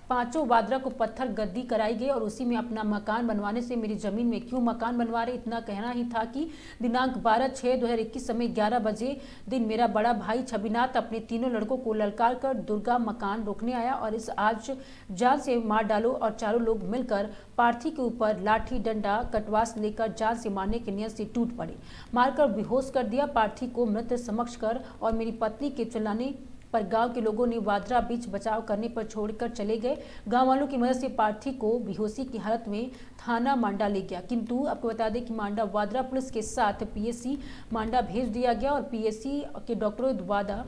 5 वाद्रा को पत्थर गद्दी कराई गई और उसी में अपना मकान बनवाने से मेरी जमीन में क्यों मकान बनवा रहे, इतना कहना ही था कि दिनांक 12/6/2021 समय 11 बजे दिन मेरा बड़ा भाई छविनाथ अपने तीनों लड़कों को ललकार कर दुर्गा मकान रोकने आया और इस आज जान से मार डालो और चारों लोग मिलकर पार्थी के ऊपर लाठी डंडा कटवास लेकर जान से मारने के नियत से टूट पड़े, मारकर बेहोश कर दिया। पार्थी को मृत समक्ष कर और मेरी पत्नी के चिल्लाने पर गांव के लोगों ने वाद्रा बीच बचाव करने पर छोड़कर चले गए। गांव वालों की मदद से पार्थी को बेहोशी की हालत में थाना मांडा ले गया, किंतु आपको बता दें कि मांडा वाद्रा पुलिस के साथ PSC मांडा भेज दिया गया और PSC के डॉक्टरों द्वारा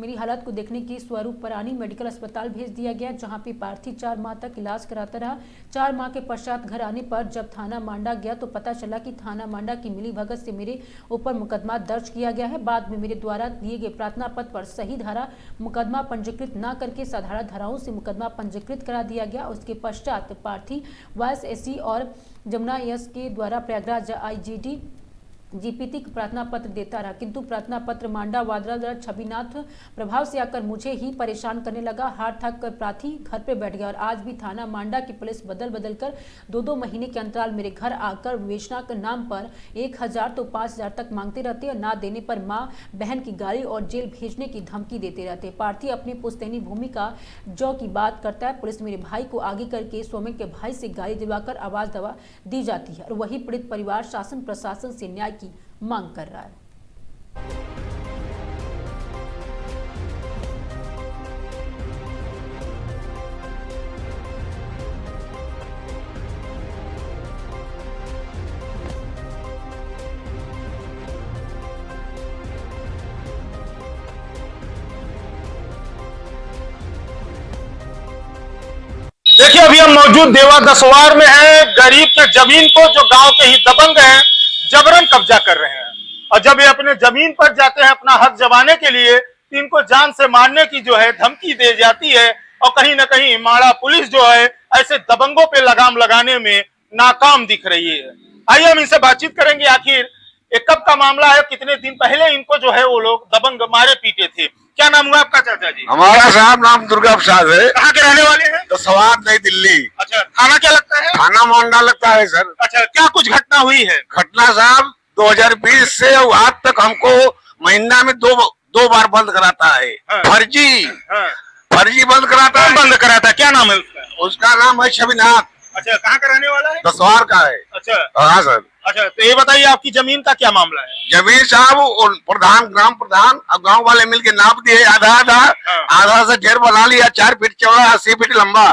मेरी हालत को देखने की स्वरूप परानी मेडिकल अस्पताल भेज दिया गया, जहां पे पार्थी 4 माह तक इलाज कराता रहा। 4 माह के पश्चात घर आने पर जब थाना मांडा गया तो पता चला कि थाना मांडा की मिलीभगत से मेरे ऊपर मुकदमा दर्ज किया गया है। बाद में मेरे द्वारा दिए गए प्रार्थना पत्र पर सही धारा मुकदमा पंजीकृत न करके साधारण धाराओं से मुकदमा पंजीकृत करा दिया गया। उसके पश्चात पार्थी वाइस एससी और जमुना यस के द्वारा प्रयागराज IGD जीपीटी को प्रार्थना पत्र देता रहा, किंतु प्रार्थना पत्र मांडा वादरा छविनाथ प्रभाव से आकर मुझे ही परेशान करने लगा। हार थक कर प्रार्थी घर पे बैठ गया और आज भी थाना मांडा की पुलिस बदल बदल कर 2-2 महीने के अंतराल मेरे घर आकर विवेचना के नाम पर 1000 तो 5000 तक मांगते रहते और ना देने पर मां बहन की गाली और जेल भेजने की धमकी देते रहते। पार्थी अपनी पुश्तैनी भूमि का जो की बात करता है, पुलिस मेरे भाई को आगे करके सौम्य के भाई से गाली दिलवाकर आवाज दबा दी जाती है और वही पीड़ित परिवार शासन प्रशासन से न्याय की मांग कर रहा है। देखिए अभी हम मौजूद देवा दसवार में हैं। गरीब के जमीन को जो गांव के ही दबंग हैं जबरन कब्जा कर रहे हैं और जब ये अपने जमीन पर जाते हैं अपना हक जमाने के लिए तो इनको जान से मारने की जो है धमकी दी जाती है और कहीं ना कहीं माड़ा पुलिस जो है ऐसे दबंगों पे लगाम लगाने में नाकाम दिख रही है। आइए हम इनसे बातचीत करेंगे, आखिर ये कब का मामला है, कितने दिन पहले इनको जो है वो लोग दबंग मारे पीटे थे। क्या नाम हुआ आपका चाचा जी? हमारा साहब नाम दुर्गा प्रसाद है। कहाँ के रहने वाले हैं? दसवार नई दिल्ली। अच्छा, थाना क्या लगता है? थाना मांडा लगता है सर। अच्छा, क्या कुछ घटना हुई है? घटना साहब 2020 से आज तक हमको महीना में दो बार बंद कराता है। फर्जी बंद कराता है। बंद कराता है, क्या नाम है उसका? उसका नाम है छविनाथ। अच्छा, कहाँ का रहने वाला है? दसवार का है। अच्छा हाँ सर। अच्छा, तो ये बताइए आपकी जमीन का क्या मामला है? जमीन साहब प्रधान ग्राम प्रधान और गांव वाले मिलके नाप दिए आधा से ढेर बना लिया, 4 फीट चौड़ा 80 फीट लंबा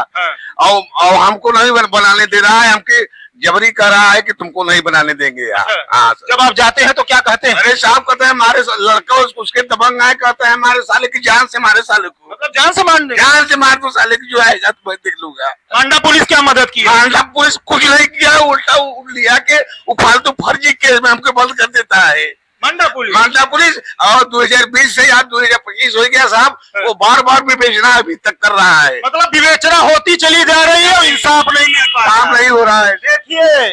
और हमको नहीं बनाने दे रहा है, हमके जबरी कर रहा है कि तुमको नहीं बनाने देंगे। हाँ, जब आप जाते हैं तो क्या कहते हैं? अरे साहब कहते हैं हमारे लड़का उसके दबंग आए, कहते हैं हमारे साले की जान से मारे साले को। मतलब जान से मारने? जान से मार दो साले की जो है मैं देख लूंगा। मांडा पुलिस क्या मदद की? मांडा पुलिस कुछ नहीं किया, उल्टा लिया के वो फालतू फर्जी केस में हमको बंद कर देता है। मांडा पुलिस और 2020 से आज 2025 हो गया साहब, वो बार विवेचना अभी तक कर रहा है। मतलब विवेचना होती चली जा रही है, इंसाफ नहीं मिल पा रहा है। काम नहीं हो रहा है। देखिए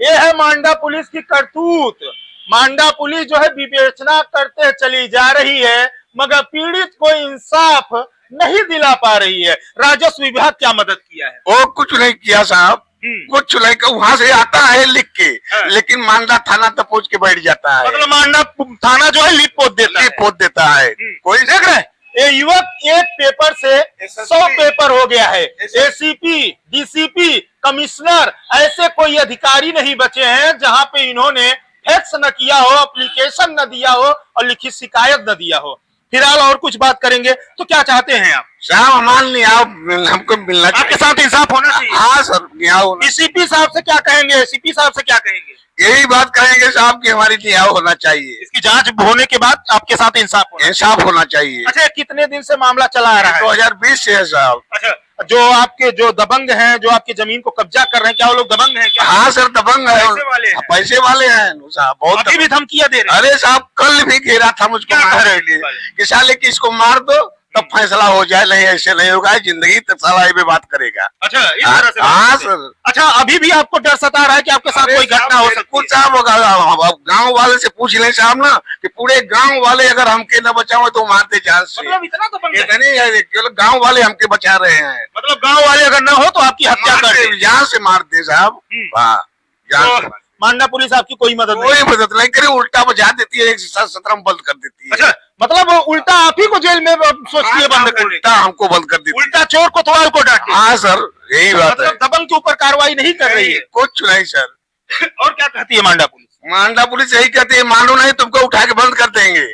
ये है मांडा पुलिस की करतूत। मांडा पुलिस जो है विवेचना करते चली जा रही है मगर पीड़ित को इंसाफ नहीं दिला पा रही है। राजस्व विभाग क्या मदद किया है? वो कुछ नहीं किया साहब, कुछ नहीं। वहाँ से आता है लिख के, लेकिन मांडा थाना तक पहुँच के बैठ जाता है। मतलब मांडा थाना जो है लिप पोत देता है। कोई देख रहे ये युवक एक पेपर से 100 पेपर हो गया है। ACP, DCP, कमिश्नर ऐसे कोई अधिकारी नहीं बचे हैं जहां पे इन्होंने फैक्स न किया हो, एप्लीकेशन न दिया हो और लिखित शिकायत न दिया हो। फिलहाल और कुछ बात करेंगे तो क्या चाहते हैं आप? साहब हमारे न्याय हमको मिलना चाहिए। आपके साथ इंसाफ होना चाहिए। हाँ सर, न्याय होना। DCP साहब से क्या कहेंगे? ACP साहब से क्या कहेंगे? यही बात कहेंगे साहब कि हमारी न्याय होना चाहिए। इसकी जांच होने के बाद आपके साथ इंसाफ होना चाहिए। अच्छा, कितने दिन से मामला चला आ रहा है? 2020 से है साहब। अच्छा, जो आपके जो दबंग हैं जो आपकी जमीन को कब्जा कर रहे हैं, क्या वो लोग दबंग हैं क्या? हाँ सर, दबंग है। पैसे वाले हैं साहब। बहुत अभी भी धमकियां दे रहे हैं। अरे साहब कल भी घेरा था मुझको मारने के लिए कि साले कि इसको मार दो तब फैसला हो जाए, नहीं ऐसे नहीं होगा, जिंदगी तक साला ये बात करेगा। अच्छा, इस तरह से? हाँ सर। अच्छा, अभी भी आपको डर सता रहा है कि आपके साथ कोई घटना हो सकती है? कुछ साहब होगा, गाँव वाले से पूछ ले साहब ना कि पूरे गाँव वाले अगर हमके न बचाओ तो मारते जान से। मतलब इतना तो केवल गाँव वाले हमके बचा रहे हैं। मतलब गाँव वाले अगर न हो तो आपकी हत्या कर दे, जान से मारते साहब। हाँ, मांडा पुलिस आपकी कोई मदद नहीं करे, उल्टा बजा देती है, 17 बंद कर देती है। अच्छा, मतलब उल्टा आप ही को जेल में सोचती है बंद कर उल्टा हमको बंद कर देती है। उल्टा चोर कोतवाल को डांटे। हाँ सर, यही बात है। दबंग के ऊपर कार्रवाई नहीं कर रही है? कुछ नहीं सर। और क्या कहती है मांडा पुलिस? मांडा पुलिस यही कहती है, मानो नहीं तुमको उठा के बंद कर देंगे।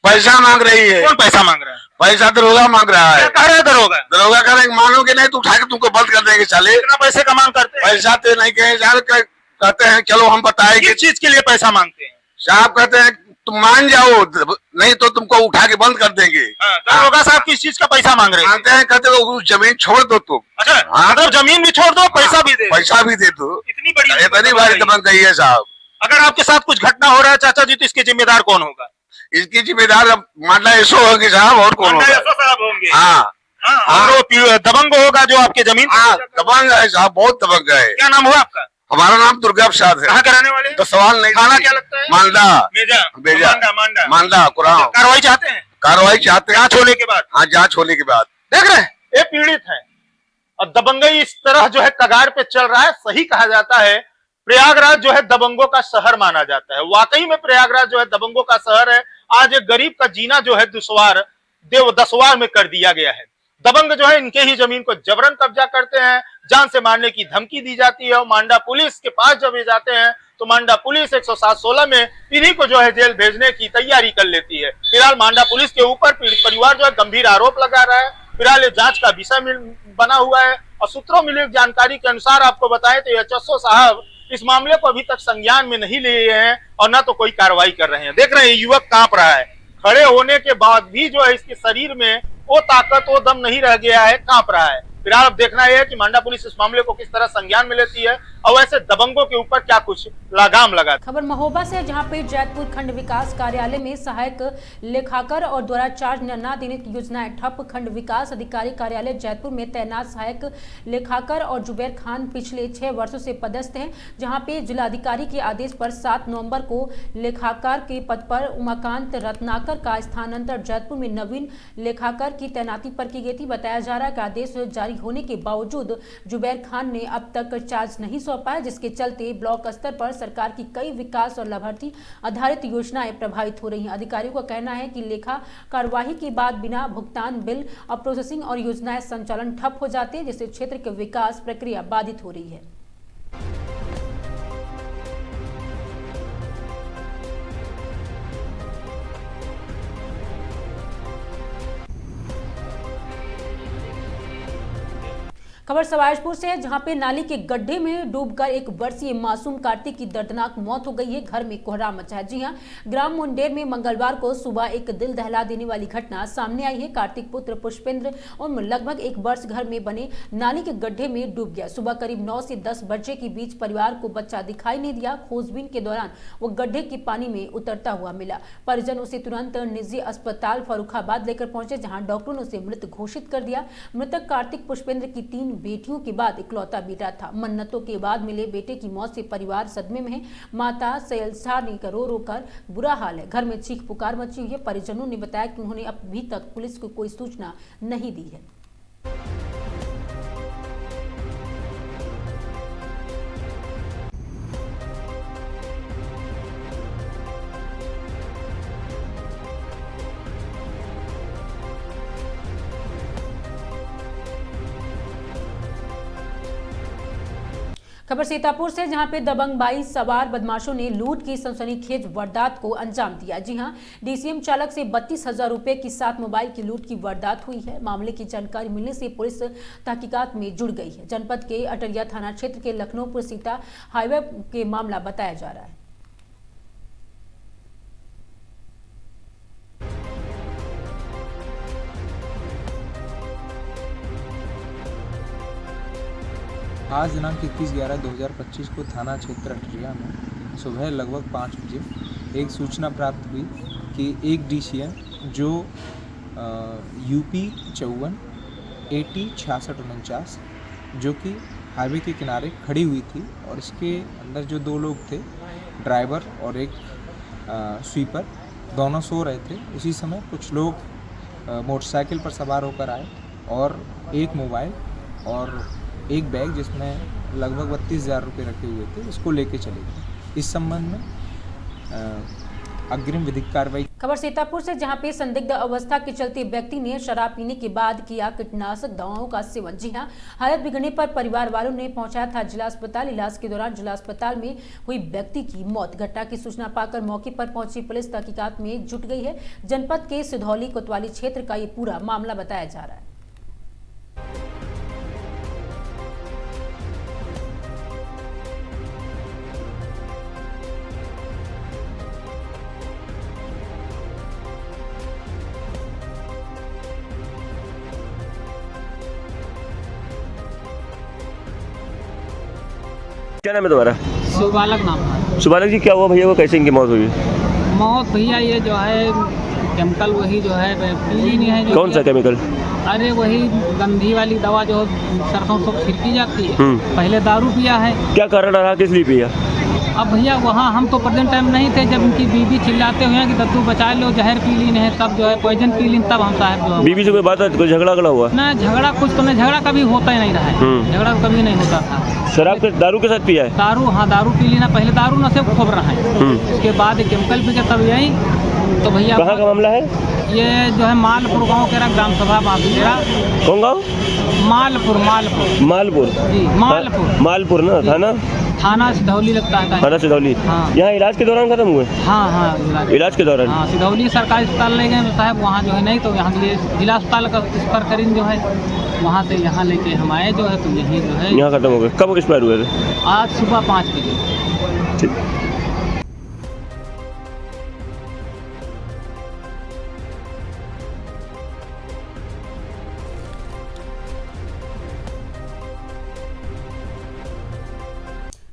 पैसा मांग रही है। कौन पैसा मांग रहा है? पैसा दरोगा मांग रहा है। कह रहे दरोगा? दरोगा कह रहे मानोगे नहीं तो उठा के तुमको बंद कर देंगे साले। कितना पैसे का मांग करते हैं? पैसा तो नहीं कहे साहब, कहते हैं चलो हम बताएंगे। किस चीज के लिए पैसा मांगते हैं? साहब कहते हैं तुम मान जाओ, नहीं तो तुमको उठा के बंद कर देंगे। दरोगा साहब किस चीज का पैसा मांग रहे हैं? मांगते हैं, कहते हो जमीन छोड़ दो तुम। अच्छा, मतलब जमीन भी छोड़ दो, पैसा भी दे दो। इतनी भारी दबंगई है साहब। अगर आपके साथ कुछ घटना हो रहा है चाचा जी, तो इसके जिम्मेदार कौन होगा? इसकी जिम्मेदार मांडा एसओ होंगे साहब, और कौन होगा? साहब होंगे। हाँ, और वो दबंग होगा जो आपके जमीन। दबंग है साहब, बहुत दबंग है। क्या नाम हुआ आपका? हमारा नाम दुर्गा प्रसाद है। कहाँ कराने वाले? तो सवाल नहीं। खाना क्या लगता है? मांडा कुरान। कार्रवाई चाहते हैं? कार्रवाई चाहते हैं, जांच होने के बाद। हाँ, जांच होने के बाद। देख रहे हैं, ये पीड़ित है और दबंगई इस तरह जो है कगार पे चल रहा है। सही कहा जाता है प्रयागराज जो है दबंगों का शहर माना जाता है। वाकई में प्रयागराज जो है दबंगों का शहर है। आज एक गरीब का जीना जो है दसवार में कर दिया गया है। दबंग जो है इनके ही जमीन को जबरन कब्जा करते हैं, जान से मारने की धमकी दी जाती है और मांडा पुलिस के पास जब ये जाते हैं तो मांडा पुलिस 107-16 में इन्हीं को जो है जेल भेजने की तैयारी कर लेती है। फिलहाल मांडा पुलिस के ऊपर पीड़ित परिवार जो है गंभीर आरोप लगा रहा है। फिलहाल ये जांच का विषय बना हुआ है और सूत्रों मिली जानकारी के अनुसार आपको बताएं तो एचएसओ साहब इस मामले को अभी तक संज्ञान में नहीं लिए हैं और न तो कोई कार्रवाई कर रहे हैं। देख रहे हैं युवक कांप रहा है, खड़े होने के बाद भी जो है इसके शरीर में वो ताकत वो दम नहीं रह गया है, कांप रहा है। फिलहाल अब देखना यह है कि मांडा पुलिस इस मामले को किस तरह संज्ञान में लेती है और वैसे दबंगों के ऊपर क्या कुछ लगाम लगा। खबर महोबा से, जहां पे जैतपुर खंड विकास कार्यालय में सहायक लेखाकार और द्वारा चार्ज न देने की योजनाएं ठप। खंड विकास अधिकारी कार्यालय जैतपुर में तैनात सहायक लेखाकार और जुबैर खान पिछले 6 वर्षों से पदस्थ हैं, जहां पे जिलाधिकारी के आदेश पर 7 नवंबर को लेखाकार के पद पर उमाकांत रत्नाकर का स्थानांतरण जैतपुर में नवीन लेखाकार की तैनाती पर की गई थी। बताया जा रहा है कि आदेश जारी होने के बावजूद जुबैर खान ने अब तक चार्ज नहीं सौंपा है, जिसके चलते ब्लॉक स्तर पर सरकार की कई विकास और लाभार्थी आधारित योजनाएं प्रभावित हो रही हैं। अधिकारियों का कहना है कि लेखा कार्यवाही के बाद बिना भुगतान बिल और प्रोसेसिंग और योजनाएं संचालन ठप हो जाते हैं, जिससे क्षेत्र की विकास प्रक्रिया बाधित हो रही है। खबर सवाजपुर से है, जहां पे नाली के गड्ढे में डूबकर 1 वर्षीय मासूम कार्तिक की दर्दनाक मौत हो गई है। घर में कोहराम मचा है। जी हां, ग्राम मुंडेर में मंगलवार को सुबह एक दिल दहला देने वाली घटना सामने आई है। कार्तिक पुत्र पुष्पेंद्र उम्र लगभग 1 वर्ष घर में बने नाली के गड्ढे में डूब गया। सुबह करीब 9 से 10 बजे के बीच परिवार को बच्चा दिखाई नहीं दिया। खोजबीन के दौरान वो गड्ढे के पानी में उतरता हुआ मिला। परिजन उसे तुरंत निजी अस्पताल फर्रुखाबाद लेकर पहुंचे, जहां डॉक्टरों ने उसे मृत घोषित कर दिया। मृतक कार्तिक पुष्पेंद्र की 3 बेटियों के बाद इकलौता बेटा था। मन्नतों के बाद मिले बेटे की मौत से परिवार सदमे में है। माता सयलसा ने रो रो कर बुरा हाल है। घर में चीख पुकार मची हुई है। परिजनों ने बताया कि उन्होंने अभी तक पुलिस को कोई सूचना नहीं दी है। खबर सीतापुर से, जहां पे दबंग बाइक सवार बदमाशों ने लूट की सनसनीखेज वारदात को अंजाम दिया। जी हां, डीसीएम चालक से 32,000 रुपए के साथ मोबाइल की लूट की वारदात हुई है। मामले की जानकारी मिलने से पुलिस तहकीकात में जुड़ गई है। जनपद के अटरिया थाना क्षेत्र के लखनऊपुर सीता हाईवे के मामला बताया जा रहा है। आज दिनांक 21/11/2025 को थाना क्षेत्र अटरिया में सुबह लगभग 5 बजे एक सूचना प्राप्त हुई कि एक डीसीएम जो यूपी 54 AT 6649 जो कि हाईवे के किनारे खड़ी हुई थी और इसके अंदर जो 2 लोग थे, ड्राइवर और एक स्वीपर, दोनों सो रहे थे। उसी समय कुछ लोग मोटरसाइकिल पर सवार होकर आए और एक मोबाइल और एक बैग जिसमें लगभग 32,000 रुपये रखे हुए थे, इसको लेके चले गए। इस संबंध में अग्रिम विधिक कार्रवाई। खबर सीतापुर से, जहां पे संदिग्ध अवस्था के चलते व्यक्ति ने शराब पीने के बाद किया कीटनाशक दवाओं का सेवन। जी हां, हालत बिगड़ने पर परिवार वालों ने पहुंचाया था जिला अस्पताल। इलाज के दौरान जिला अस्पताल में हुई व्यक्ति की मौत। घटना की सूचना पाकर मौके पर पहुंची पुलिस तहकीकात में जुट गई है। जनपद के सिधौली कोतवाली क्षेत्र का ये पूरा मामला बताया जा रहा है। क्या नाम है तुम्हारा? सुबालक नाम है। सुबालक जी, क्या हुआ भैया को, कैसे इनकी मौत हुई? मौत भैया ये जो है केमिकल वही जो है पीली नहीं है। कौन सा केमिकल? अरे वही गंदी वाली दवा जो सरसों से छिड़की जाती है। पहले दारू पिया है। क्या कारण रहा, किस लिए पिया? अब भैया वहाँ हम तो प्रेजेंट टाइम नहीं थे जब उनकी बीबी चिल्लाते हुए कि दद्दू बचा लो, जहर पी ली नहीं, तब जो है पॉइजन पी ली, तब हम साहब जो बीबी से कोई बात है, कोई झगड़ा हुआ? ना झगड़ा कुछ तो नहीं, झगड़ा कभी होता ही नहीं रहा है। झगड़ा कभी नहीं होता था। शराब के दारू के साथ पिया है? दारू, हाँ दारू पी ली ना, पहले दारू नशे को खोब रहा है, उसके बाद केमिकल पी के तब यही। तो भैया कहाँ का मामला है ये? जो है मालपुर गांव के ग्राम सभा माफीरा। कौन गाँव? मालपुर। मालपुर जी, मालपुर ना, थाना सिधौली लगता है। थाना सिधौली। हाँ। यहाँ इलाज के दौरान खत्म हुए? हाँ, इलाज के दौरान। हाँ, सिधौली सरकारी अस्पताल ले गए साहब, वहाँ जो है नहीं, तो यहाँ जिला अस्पताल का एक्सपायर करीन जो है, वहाँ से यहाँ लेके हम आए जो है, तो यही जो है यहाँ खत्म हो गए। कब एक्सपायर हुए थे? आज सुबह 5 बजे। ठीक।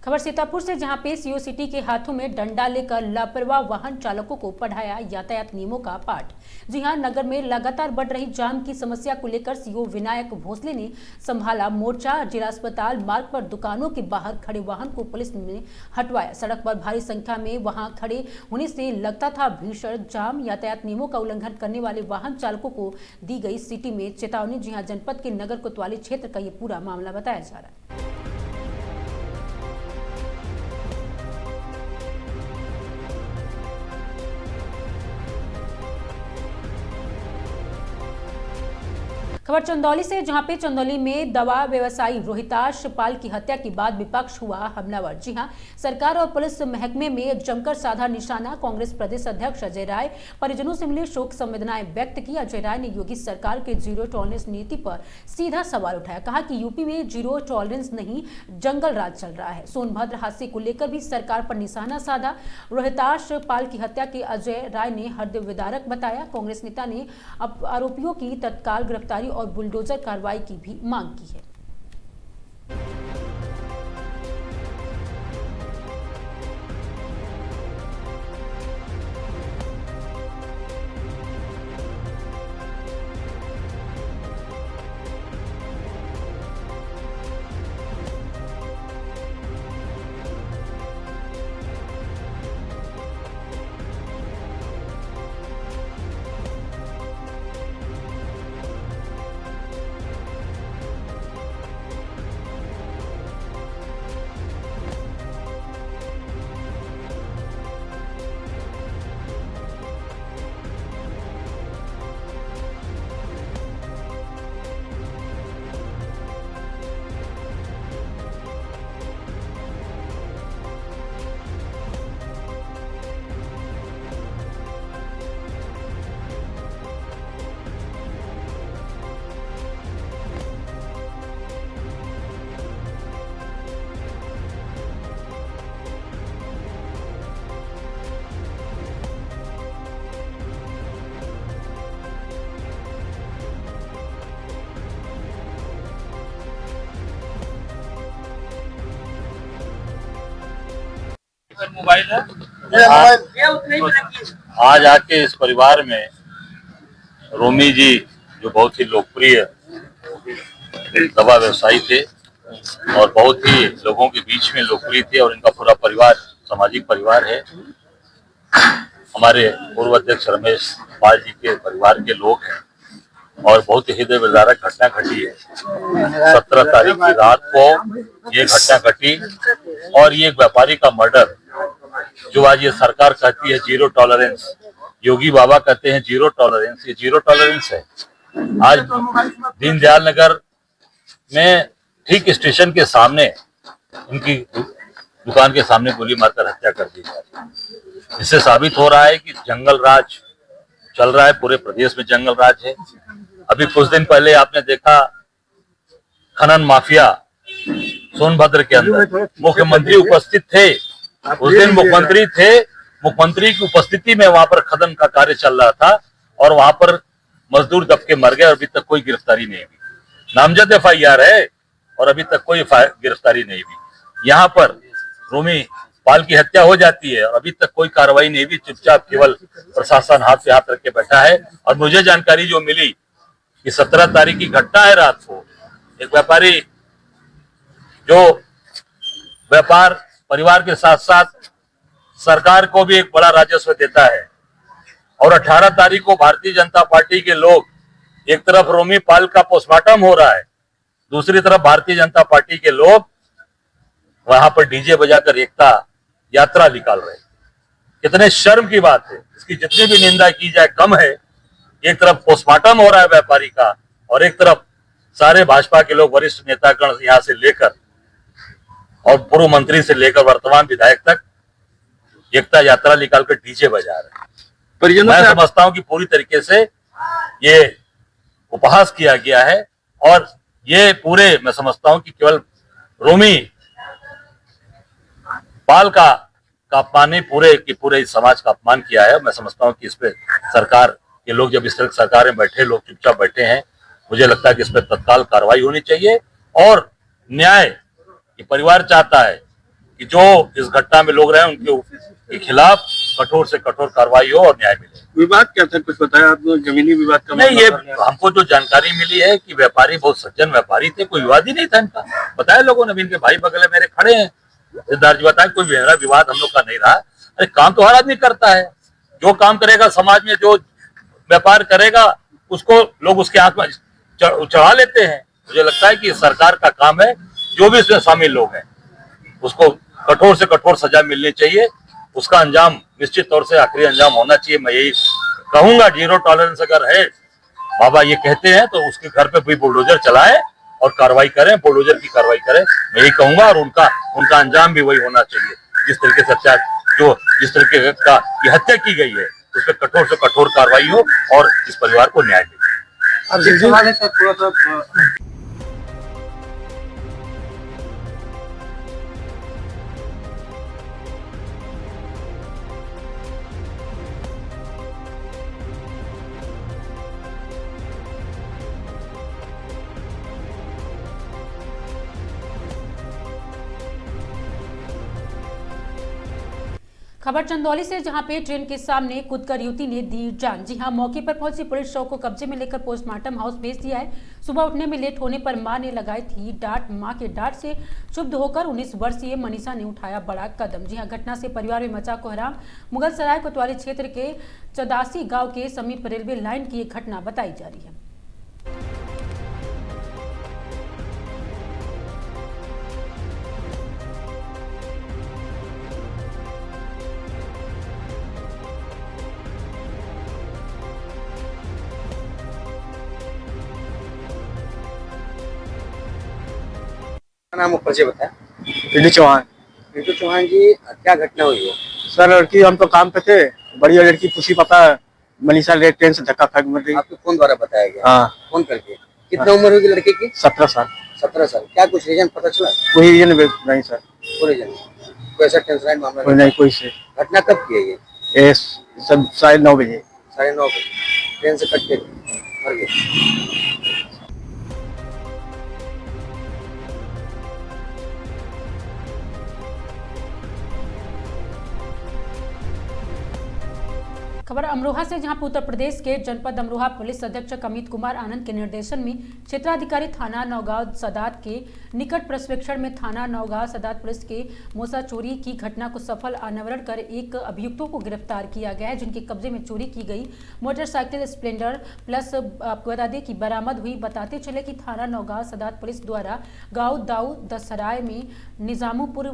खबर सीतापुर से, जहां पे सीओ सिटी के हाथों में डंडा लेकर लापरवाह वाहन चालकों को पढ़ाया यातायात नियमों का पाठ। जी हां, नगर में लगातार बढ़ रही जाम की समस्या को लेकर सीओ विनायक भोसले ने संभाला मोर्चा। जिला अस्पताल मार्ग पर दुकानों के बाहर खड़े वाहन को पुलिस ने हटवाया। सड़क पर भारी संख्या में वहां खड़े होने से लगता था भीषण जाम। यातायात नियमों का उल्लंघन करने वाले वाहन चालकों को दी गई सिटी में चेतावनी। जी हां, जनपद के नगर कोतवाली क्षेत्र का ये पूरा मामला बताया जा रहा है। खबर चंदौली से, जहां पे चंदौली में दवा व्यवसायी रोहिताश पाल की हत्या के बाद विपक्ष हुआ हमलावर। जी हां, सरकार और पुलिस महकमे में जमकर साधा निशाना। कांग्रेस प्रदेश अध्यक्ष अजय राय परिजनों से मिले, शोक संवेदनाएं व्यक्त की। अजय राय ने योगी सरकार के जीरो टॉलरेंस नीति पर सीधा सवाल उठाया। कहा कि यूपी में जीरो टॉलरेंस नहीं, जंगल राज चल रहा है। सोनभद्र हादसे को लेकर भी सरकार पर निशाना साधा। रोहिताश पाल की हत्या के अजय राय ने हृदय विदारक बताया। कांग्रेस नेता ने आरोपियों की तत्काल गिरफ्तारी और बुलडोजर कार्रवाई की भी मांग की है। मोबाइल है। आज आके इस परिवार में रोमी जी, जो बहुत ही लोकप्रिय दवा व्यवसायी थे और बहुत ही लोगों के बीच में लोकप्रिय थे, और इनका पूरा परिवार सामाजिक परिवार है। हमारे पूर्व अध्यक्ष रमेश पाल जी के परिवार के लोग हैं और बहुत ही हृदय विदारक घटना घटी है। 17 तारीख की रात को ये घटना घटी और ये एक व्यापारी का मर्डर, जो आज ये सरकार कहती है जीरो टॉलरेंस, योगी बाबा कहते हैं जीरो टॉलरेंस, ये जीरो टॉलरेंस है। आज दीनदयाल नगर में ठीक स्टेशन के सामने इनकी दुकान के सामने गोली मारकर हत्या कर दी जा रही है। इससे साबित हो रहा है कि जंगल राज चल रहा है, पूरे प्रदेश में जंगल राज है। अभी कुछ दिन पहले आपने देखा खनन माफिया सोनभद्र के अंदर, मुख्यमंत्री उपस्थित थे, उस दिन मुख्यमंत्री थे, मुख्यमंत्री की उपस्थिति में वहां पर खनन का कार्य चल रहा था और वहां पर मजदूर दब के मर गए और अभी तक कोई गिरफ्तारी नहीं हुई। नामजद FIR है और अभी तक कोई गिरफ्तारी नहीं हुई। यहाँ पर रोमी पाल की हत्या हो जाती है और अभी तक कोई कार्रवाई नहीं हुई, चुपचाप केवल प्रशासन हाथ पे हाथ रख के बैठा है। और मुझे जानकारी जो मिली कि 17 तारीख की घटना है, रात को एक व्यापारी जो व्यापार परिवार के साथ साथ सरकार को भी एक बड़ा राजस्व देता है, और 18 तारीख को भारतीय जनता पार्टी के लोग, एक तरफ रोमी पाल का पोस्टमार्टम हो रहा है, दूसरी तरफ भारतीय जनता पार्टी के लोग वहां पर डीजे बजाकर एकता यात्रा निकाल रहे हैं। कितने शर्म की बात है, इसकी जितनी भी निंदा की जाए कम है। एक तरफ पोस्टमार्टम हो रहा है व्यापारी का, और एक तरफ सारे भाजपा के लोग, वरिष्ठ नेतागण यहां से लेकर और पूर्व मंत्री से लेकर वर्तमान विधायक तक एकता यात्रा निकालकर डीजे बजा रहे हैं। मैं समझता हूं कि पूरी तरीके से ये उपहास किया गया है, और ये पूरे मैं समझता हूं कि केवल रोमी पाल का अपमान नहीं, पूरे इस समाज का अपमान किया है। मैं समझता हूं कि इस पे सरकार के लोग, जब इस तरह सरकार में बैठे लोग चुपचाप बैठे हैं, मुझे लगता है कि इस पर तत्काल कार्रवाई होनी चाहिए। और न्याय, ये परिवार चाहता है कि जो इस घटना में लोग रहे उनके खिलाफ कठोर से कठोर कार्रवाई हो और न्याय मिले। विवाद क्या था, कुछ बताया आपने? जमीनी विवाद का? नहीं, ये हमको जो जानकारी मिली है कि व्यापारी बहुत सज्जन व्यापारी थे, कोई विवाद ही नहीं था इनका। बताया लोगों ने, इनके भाई बगल में मेरे खड़े हैं, सिद्धार्थ जी बताया कोई मेरा विवाद हम लोग का नहीं रहा। अरे काम तो हर आदमी करता है, जो काम करेगा समाज में, जो व्यापार करेगा उसको लोग उसके आंख में चढ़ा लेते हैं। मुझे लगता है कि सरकार का काम है, जो भी इसमें शामिल लोग हैं उसको कठोर से कठोर सजा मिलनी चाहिए। उसका अंजाम निश्चित तौर से आखिरी अंजाम होना चाहिए। मैं यही कहूंगा, 0 टॉलरेंस अगर है, बाबा ये कहते हैं, तो उसके घर पे कोई बुलडोजर चलाए और कार्रवाई करें, बुलडोजर की कार्रवाई करें, मैं यही कहूंगा। और उनका अंजाम भी वही होना चाहिए। जिस तरीके से जिस तरीके का ये हत्या की गई है, उस पर कठोर से कठोर कार्रवाई हो और इस परिवार को न्याय मिले। खबर चंदौली से, जहां पे ट्रेन के सामने कूदकर युवती ने दी जान। जी हां, मौके पर पहुंची पुलिस शव को कब्जे में लेकर पोस्टमार्टम हाउस भेज दिया है। सुबह उठने में लेट होने पर मां ने लगाई थी डांट। मां के डांट से क्षुब्ध होकर 19 वर्षीय मनीषा ने उठाया बड़ा कदम। जी हां, घटना से परिवार में मचा कोहराम। मुगलसराय कोतवाली क्षेत्र के चदासी गाँव के समीप रेलवे लाइन की एक घटना बताई जा रही है। नाम और परिचय बताएं। रिटू चौहान। रिटू चौहान जी, क्या घटना हुई है? सर, लड़की, हम तो काम पे थे, बढ़िया लड़की, खुशी पता है, मनीषा ट्रेन से धक्का खा के मर गई। आपको फोन द्वारा बताया गया? हाँ। फोन करके? कितना उम्र होगी लड़के की? 17 साल। 17 साल। क्या कुछ रीजन पता चला? कोई रीजन नहीं सर। कोई रीजन? कोई ऐसा टेंशन मामला कोई नहीं, कोई से। घटना कब की है ये? ये सब 9:30 बजे। 9:30 बजे ट्रेन से कट के मर गए। खबर अमरोहा से, जहां पर उत्तर प्रदेश के जनपद अमरोहा पुलिस अधीक्षक अमित कुमार आनंद के निर्देशन में क्षेत्राधिकारी थाना नौगांव सदात के निकट प्रशिक्षण में थाना नौगांव सदात पुलिस के मूसा चोरी की घटना को सफल अनावरण कर एक अभियुक्तों को गिरफ्तार किया गया है, जिनके कब्जे में चोरी की गई मोटरसाइकिल स्प्लेंडर प्लस आपको बता दें कि बरामद हुई। बताते चले कि थाना नौगांव सदात पुलिस द्वारा गाँव दाऊ दसराय में निजामुपुर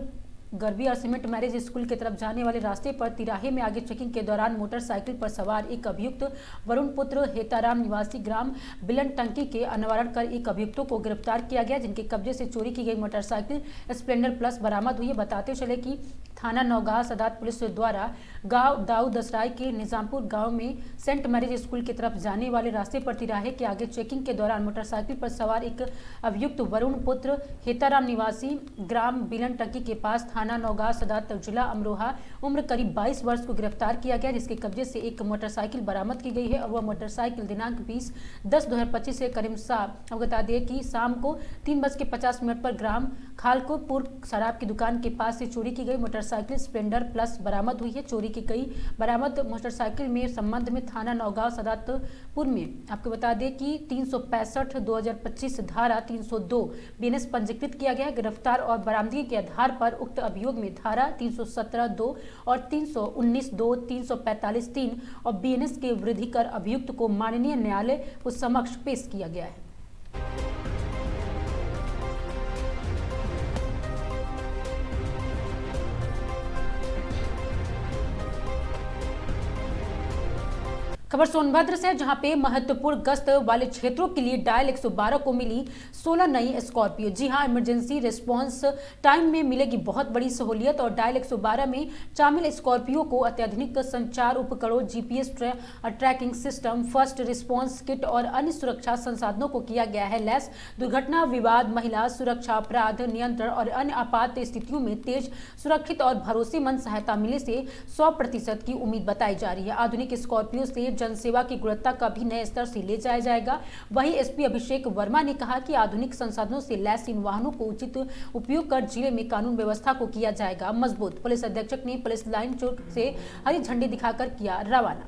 गर्वी और सीमेंट मैरिज स्कूल की तरफ जाने वाले रास्ते पर तिराहे में आगे चेकिंग के दौरान मोटरसाइकिल पर सवार एक अभियुक्त वरुण पुत्र हेताराम निवासी ग्राम बिलन टंकी के अनावरण कर एक अभियुक्तों को गिरफ्तार किया गया, जिनके कब्जे से चोरी की गई मोटरसाइकिल स्प्लेंडर प्लस बरामद हुई है। बताते चले कि थाना नौगाह सदात पुलिस द्वारा गांव दाऊद असराय के निजामपुर गांव में सेंट मैरिज स्कूल की तरफ जाने वाले रास्ते पर तिराहे के आगे चेकिंग के दौरान मोटरसाइकिल पर सवार एक अभियुक्त वरुण पुत्र हेताराम निवासी ग्राम बिलन टकी के पास थाना नौगाह सदात जिला अमरोहा उम्र करीब 22 वर्ष को गिरफ्तार किया गया, जिसके कब्जे से एक मोटरसाइकिल बरामद की गई है और वह मोटरसाइकिल दिनांक 20/10/2025 से करीमसाब बता दें कि शाम को 3:50 पर ग्राम खालकोपुर शराब की दुकान के पास से चोरी की गई मोटरसाइकिल स्प्लेंडर प्लस बरामद हुई है। चोरी की गई बरामद मोटरसाइकिल में संबंध में थाना नौगांव सदातपुर में आपको बता दें कि 365/2025 धारा 302 बीएनएस पंजीकृत किया गया है। गिरफ्तार और बरामदगी के आधार पर उक्त अभियोग में धारा 317(2) और 319(2), 345(3) और बीएनएस के वृद्धि कर अभियुक्त को माननीय न्यायालय को समक्ष पेश किया गया है। खबर सोनभद्र से, जहां पे महत्वपूर्ण गश्त वाले क्षेत्रों के लिए डायल 112 को मिली 16 नई स्कॉर्पियो। जी हां, इमरजेंसी रिस्पांस टाइम में मिलेगी बहुत बड़ी सहूलियत और डायल 112 में शामिल स्कॉर्पियो को अत्याधुनिक संचार उपकरणों, GPS tracking system, first response kit और अन्य सुरक्षा संसाधनों को किया गया है लैस। दुर्घटना, विवाद, महिला सुरक्षा, अपराध नियंत्रण और अन्य आपात स्थितियों में तेज, सुरक्षित और भरोसेमंद सहायता मिलने से 100% की उम्मीद बताई जा रही है। आधुनिक स्कॉर्पियो से जनसेवा की गुणवत्ता का भी नए स्तर से ले जाया जाएगा। वहीं एसपी अभिषेक वर्मा ने कहा कि आधुनिक संसाधनों से लैस इन वाहनों को उचित उपयोग कर जिले में कानून व्यवस्था को किया जाएगा मजबूत। पुलिस अधीक्षक ने पुलिस लाइन चौक से हरी झंडी दिखाकर किया रवाना।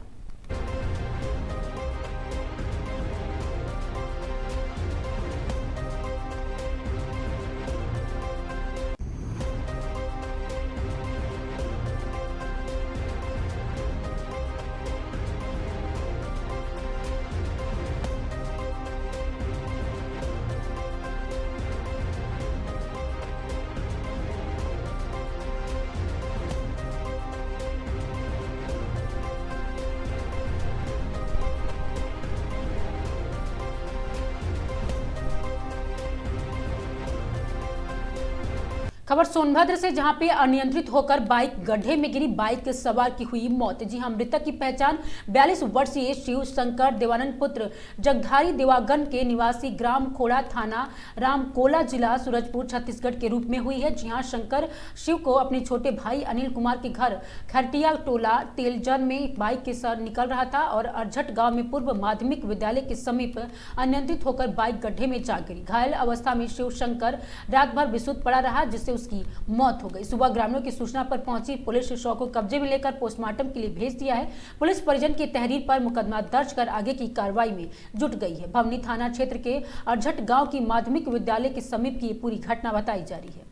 खबर सोनभद्र से, जहां पे अनियंत्रित होकर बाइक गड्ढे में गिरी, बाइक सवार की हुई मौत। जी हां, मृतक की पहचान 42 वर्षीय शिव शंकर देवानंद पुत्र जगधारी देवागन के निवासी ग्राम खोड़ा थाना रामकोला जिला सूरजपुर छत्तीसगढ़ के रूप में हुई है। जी हां, शंकर शिव को अपने छोटे भाई अनिल कुमार के घर खरटिया टोला तेलजन में बाइक के साथ निकल रहा था और अरझट गांव में पूर्व माध्यमिक विद्यालय के समीप अनियंत्रित होकर बाइक गड्ढे में जा गिरी। घायल अवस्था में शिव शंकर रात भर बेसुध पड़ा रहा, जिससे उसकी मौत हो गई। सुबह ग्रामीणों की सूचना पर पहुंची पुलिस शव को कब्जे में लेकर पोस्टमार्टम के लिए भेज दिया है। पुलिस परिजन की तहरीर पर मुकदमा दर्ज कर आगे की कार्रवाई में जुट गई है। भवनी थाना क्षेत्र के अरझट गांव की माध्यमिक विद्यालय के समीप की पूरी घटना बताई जा रही है।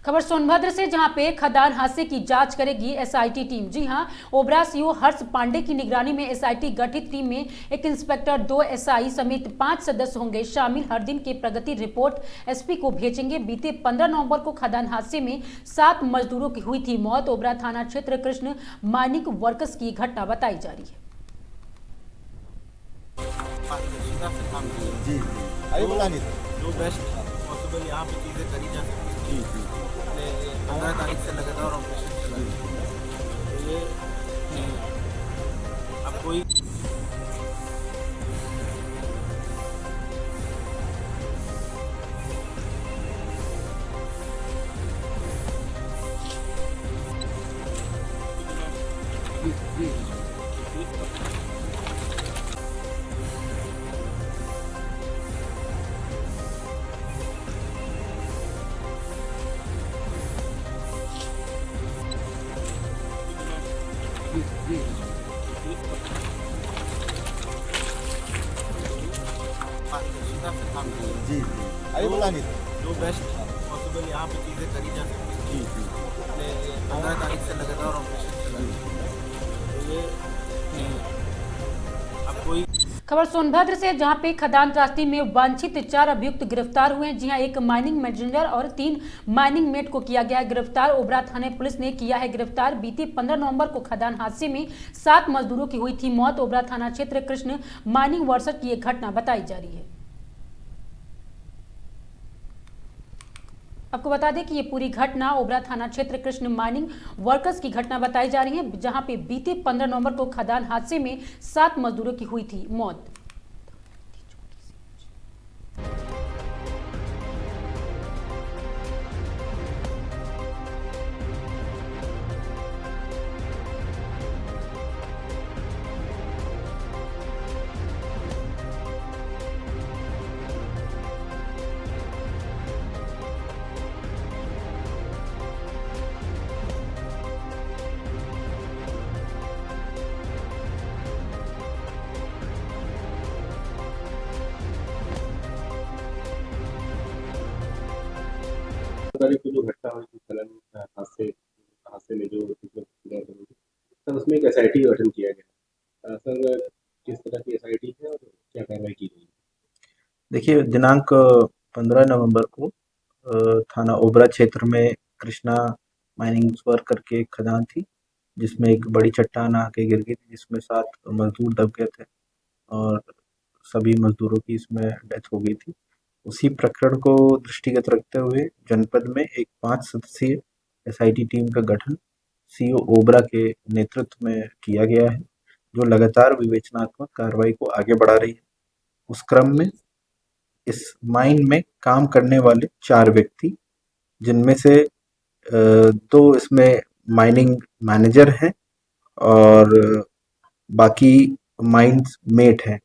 खबर सोनभद्र से, जहां पे खदान हादसे की जांच करेगी एसआईटी टीम। जी हां, ओबरा सीओ हर्ष पांडे की निगरानी में एसआईटी गठित टीम में एक इंस्पेक्टर, 2 एसआई समेत 5 सदस्य होंगे शामिल। हर दिन की प्रगति रिपोर्ट एसपी को भेजेंगे। बीते 15 नवंबर को खदान हादसे में 7 मजदूरों की हुई थी मौत। ओबरा थाना क्षेत्र कृष्ण माइनिंग वर्कर्स की घटना बताई जा रही है। जी अभी बोला नहीं था जो बेस्ट पॉसिबल यहाँ पे चीज़ें करी जा सकती जी जी 15 तारीख से लगातार ऑपरेशन चला तो ये अब कोई जी अभी बोला नहीं था जो बेस्ट पॉसिबल यहाँ पे चीज़ें करी जा सकती जी जी 15 तारीख से लगातार ऑपरेशन चला ये अब कोई खबर सोनभद्र से, जहां पे खदान त्रासदी में वांछित 4 अभियुक्त गिरफ्तार हुए हैं। जी हां, एक माइनिंग मैनेजर और 3 माइनिंग मेट को किया गया है गिरफ्तार। ओबरा थाने पुलिस ने किया है गिरफ्तार। बीती 15 नवंबर को खदान हादसे में 7 मजदूरों की हुई थी मौत। ओबरा थाना क्षेत्र कृष्ण माइनिंग वर्कर्स की एक घटना बताई जा रही है। आपको बता दें कि ये पूरी घटना ओबरा थाना क्षेत्र कृष्ण माइनिंग वर्कर्स की घटना बताई जा रही है, जहां पे बीते 15 नवंबर को खदान हादसे में 7 मजदूरों की हुई थी मौत। को जो घटना हुई थी खनन हादसे में जो सर, उसमें एक एसआईटी का गठन किया गया। सर, किस तरह की एसआईटी है और क्या कार्रवाई की गई? देखिए, दिनांक 15 नवंबर को थाना ओबरा क्षेत्र में कृष्णा माइनिंग वर्कर के एक खदान थी, जिसमें एक बड़ी चट्टान आके गिर गई थी, जिसमें 7 मजदूर दब गए थे और सभी मजदूरों की इसमें डेथ हो गई थी। उसी प्रकरण को दृष्टिगत रखते हुए जनपद में एक 5 सदस्यीय एसआईटी टीम का गठन सीओ ओबरा के नेतृत्व में किया गया है, जो लगातार विवेचनात्मक कार्रवाई को आगे बढ़ा रही है। उस क्रम में इस माइन में काम करने वाले 4 व्यक्ति, जिनमें से 2 इसमें माइनिंग मैनेजर हैं और बाकी माइंस मेट हैं।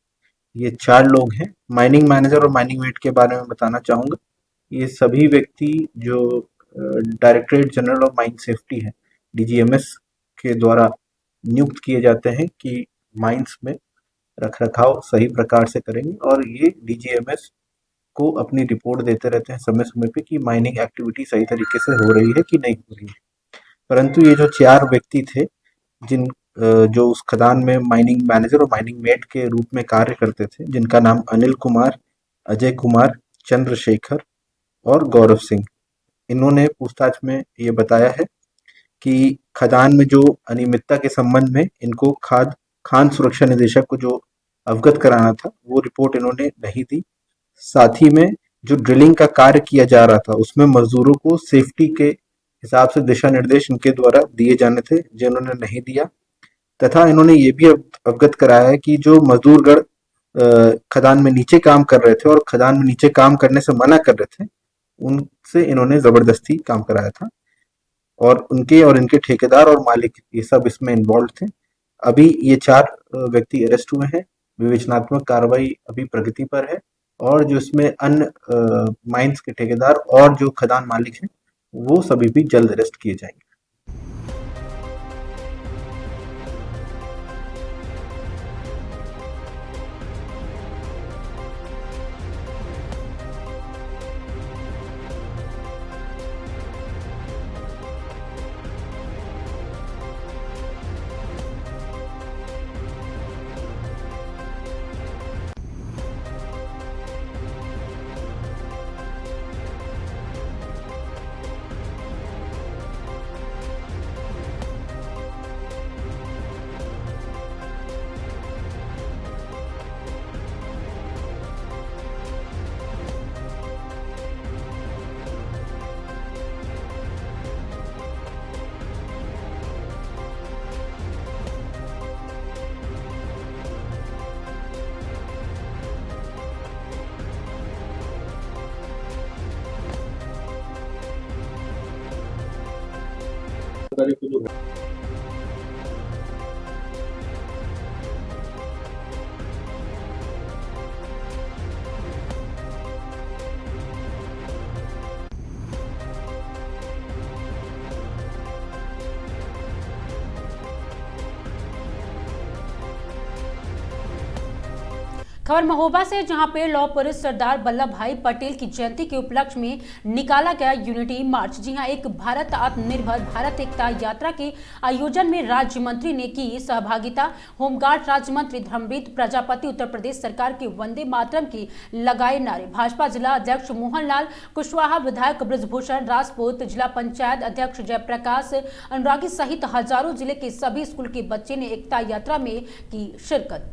ये 4 लोग हैं। माइनिंग मैनेजर और माइनिंग मेट के बारे में बताना चाहूँगा। ये सभी व्यक्ति जो directorate general of mine safety है, DGMS के द्वारा नियुक्त किए जाते हैं कि माइंस में रखरखाव सही प्रकार से करेंगे, और ये DGMS को अपनी रिपोर्ट देते रहते हैं समय समय पे कि माइनिंग एक्टिविटी सही तरीके से हो रही है कि नहीं हो रही है। परंतु ये जो 4 व्यक्ति थे जो उस खदान में माइनिंग मैनेजर और माइनिंग मेट के रूप में कार्य करते थे, जिनका नाम अनिल कुमार, अजय कुमार, चंद्रशेखर और गौरव सिंह, इन्होंने पूछताछ में ये बताया है कि खदान में जो अनियमितता के संबंध में इनको खान सुरक्षा निदेशक को जो अवगत कराना था, वो रिपोर्ट इन्होंने नहीं दी। साथ ही में जो ड्रिलिंग का कार्य किया जा रहा था, उसमें मजदूरों को सेफ्टी के हिसाब से दिशा निर्देश इनके द्वारा दिए जाने थे, जो इन्होंने नहीं दिया। तथा इन्होंने ये भी अवगत कराया है कि जो मजदूरगण खदान में नीचे काम कर रहे थे और खदान में नीचे काम करने से मना कर रहे थे, उनसे इन्होंने जबरदस्ती काम कराया था, और उनके और इनके ठेकेदार और मालिक ये सब इसमें इन्वॉल्व थे। अभी ये 4 व्यक्ति अरेस्ट हुए हैं। विवेचनात्मक कार्रवाई अभी प्रगति पर है, और जो इसमें अन्य माइंस के ठेकेदार और जो खदान मालिक हैं, वो सभी भी जल्द अरेस्ट किए जाएंगे। खबर महोबा से, जहां पे लौह पुरुष सरदार वल्लभ भाई पटेल की जयंती के उपलक्ष्य में निकाला गया यूनिटी मार्च। जी हां, एक भारत आत्मनिर्भर भारत एकता यात्रा के आयोजन में राज्य मंत्री ने की सहभागिता। होमगार्ड राज्य मंत्री धर्मवीर प्रजापति उत्तर प्रदेश सरकार के वंदे मातरम की लगाए नारे। भाजपा जिला अध्यक्ष मोहनलाल कुशवाहा, विधायक ब्रजभूषण राजपूत, जिला पंचायत अध्यक्ष जयप्रकाश अनुरागी सहित हजारों जिले के सभी स्कूल के बच्चे ने एकता यात्रा में की शिरकत।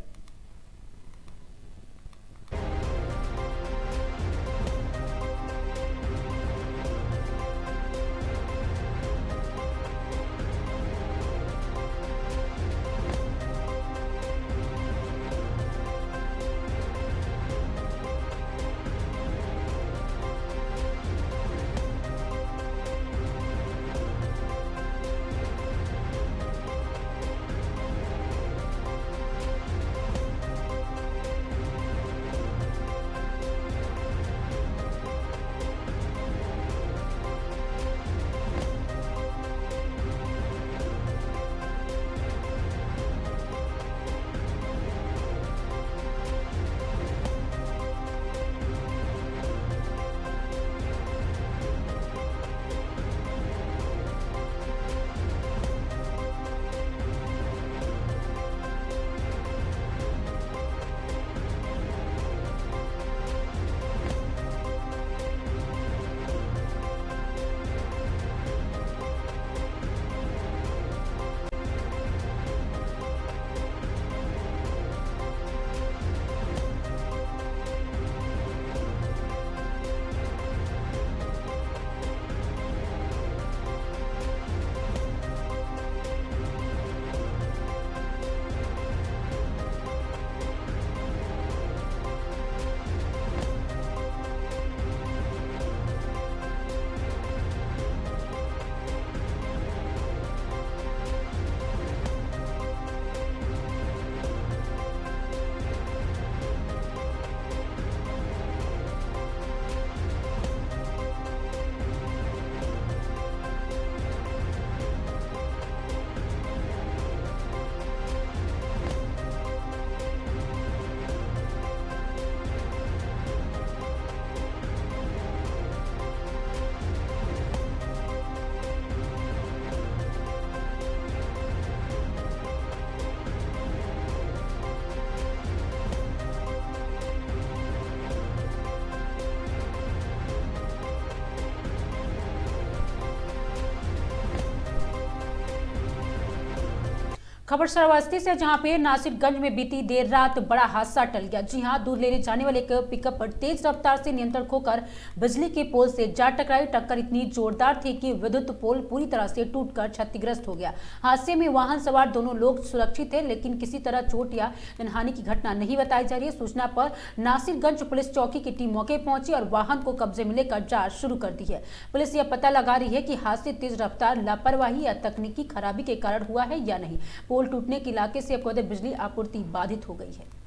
खबर श्रावस्ती से, जहां पे नासिरगंज में बीती देर रात बड़ा हादसा टल गया। जी हां, दूध लेने जाने वाले एक पिकअप पर तेज रफ्तार से नियंत्रण खोकर बिजली के पोल से जा टकराई। टक्कर इतनी जोरदार थी कि विद्युत पोल पूरी तरह से टूटकर क्षतिग्रस्त हो गया। हादसे में वाहन सवार दोनों लोग सुरक्षित थे, लेकिन किसी तरह चोट या जनहानि की घटना नहीं बताई जा रही है। सूचना पर नासिरगंज पुलिस चौकी की टीम मौके पहुंची और वाहन को कब्जे में लेकर जांच शुरू कर दी है। पुलिस यह पता लगा रही है कि हादसे तेज रफ्तार, लापरवाही या तकनीकी खराबी के कारण हुआ है या नहीं। पोल टूटने के इलाके से अवैध बिजली आपूर्ति बाधित हो गई है।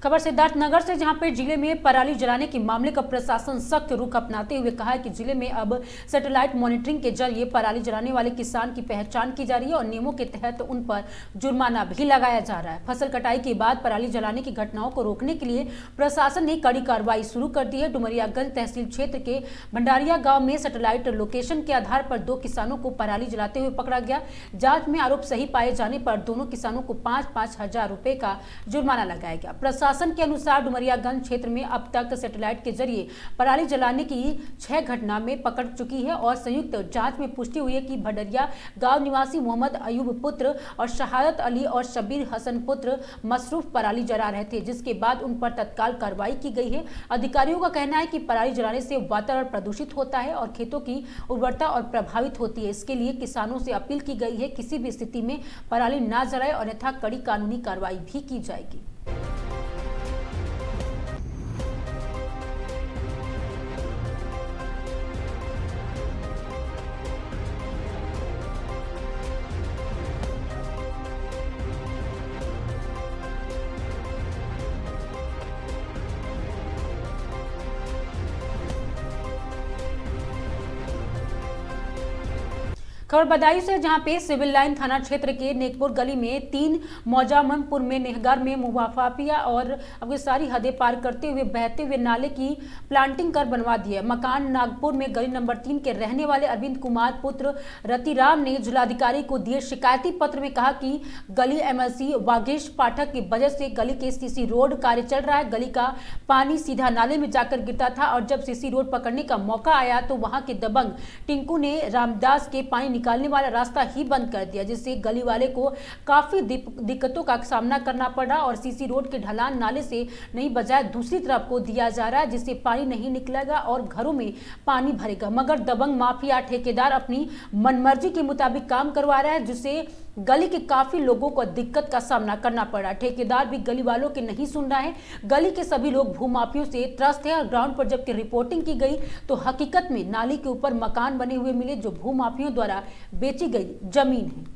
खबर सिद्धार्थनगर से, जहां पे जिले में पराली जलाने के मामले का प्रशासन सख्त रुख अपनाते हुए कहा है कि जिले में अब सैटेलाइट मॉनिटरिंग के जरिए पराली जलाने वाले किसान की पहचान की जा रही है और नियमों के तहत उन पर जुर्माना भी लगाया जा रहा है। फसल कटाई के बाद पराली जलाने की घटनाओं को रोकने के लिए प्रशासन ने कड़ी कार्रवाई शुरू कर दी है। डुमरियागंज तहसील क्षेत्र के भंडारिया गाँव में सैटेलाइट लोकेशन के आधार पर 2 किसानों को पराली जलाते हुए पकड़ा गया। जाँच में आरोप सही पाए जाने पर दोनों किसानों को 5-5 हजार रुपए का जुर्माना लगाया गया। प्रशासन प्रशासन के अनुसार डुमरियागंज क्षेत्र में अब तक सैटेलाइट के जरिए पराली जलाने की 6 घटना में पकड़ चुकी है और संयुक्त जांच में पुष्टि हुई है कि भडरिया गांव निवासी मोहम्मद अयूब पुत्र और शहादत अली और शबीर हसन पुत्र मसरूफ पराली जला रहे थे, जिसके बाद उन पर तत्काल कार्रवाई की गई है। अधिकारियों का कहना है कि पराली जलाने से वातावरण प्रदूषित होता है और खेतों की उर्वरता और प्रभावित होती है। इसके लिए किसानों से अपील की गई है किसी भी स्थिति में पराली ना जलाए, अन्यथा कड़ी कानूनी कार्रवाई भी की जाएगी। खबर बदायूं से, जहां पे सिविल लाइन थाना क्षेत्र के नेकपुर गली में 3 मौजाममपुर में नेहगार में मुवाफापिया और अपनी सारी हदें पार करते हुए बहते हुए नाले की प्लांटिंग कर बनवा दी है। मकान नागपुर में गली नंबर 3 के रहने वाले अरविंद कुमार पुत्र रतिराम ने जिलाधिकारी को दिए शिकायती पत्र में कहा कि गली एमएलसी वागेश पाठक की वजह से गली के सीसी रोड कार्य चल रहा है। गली का पानी सीधा नाले में जाकर गिरता था और जब सीसी रोड पकड़ने का मौका आया तो वहां के दबंग टिंकू ने रामदास के पानी निकालने वाला रास्ता ही बंद कर दिया, जिससे गली वाले को काफी दिक्कतों का सामना करना पड़ा और सीसी रोड के ढलान नाले से नहीं बजाय दूसरी तरफ को दिया जा रहा है, जिससे पानी नहीं निकलेगा और घरों में पानी भरेगा। मगर दबंग माफिया ठेकेदार अपनी मनमर्जी के मुताबिक काम करवा रहा है, जिससे गली के काफी लोगों को दिक्कत का सामना करना पड़ा। ठेकेदार भी गली वालों के नहीं सुन रहा है। गली के सभी लोग भूमाफियों से त्रस्त है और ग्राउंड पर जबकि रिपोर्टिंग की गई तो हकीकत में नाली के ऊपर मकान बने हुए मिले जो भूमाफियों द्वारा बेची गई जमीन है।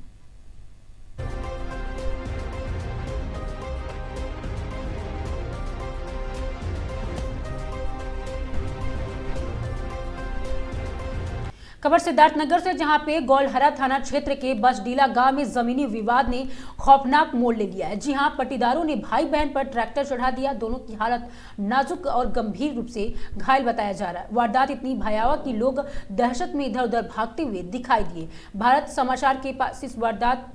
खबर सिद्धार्थनगर से, जहां पे गौलहरा थाना क्षेत्र के बसडीला गांव में जमीनी विवाद ने खौफनाक मोड़ ले लिया है। जी हां, पट्टीदारों ने भाई बहन पर ट्रैक्टर चढ़ा दिया। दोनों की हालत नाजुक और गंभीर रूप से घायल बताया जा रहा है। वारदात इतनी भयावह कि लोग दहशत में इधर उधर भागते हुए दिखाई दिए। भारत समाचार के पास इस वारदात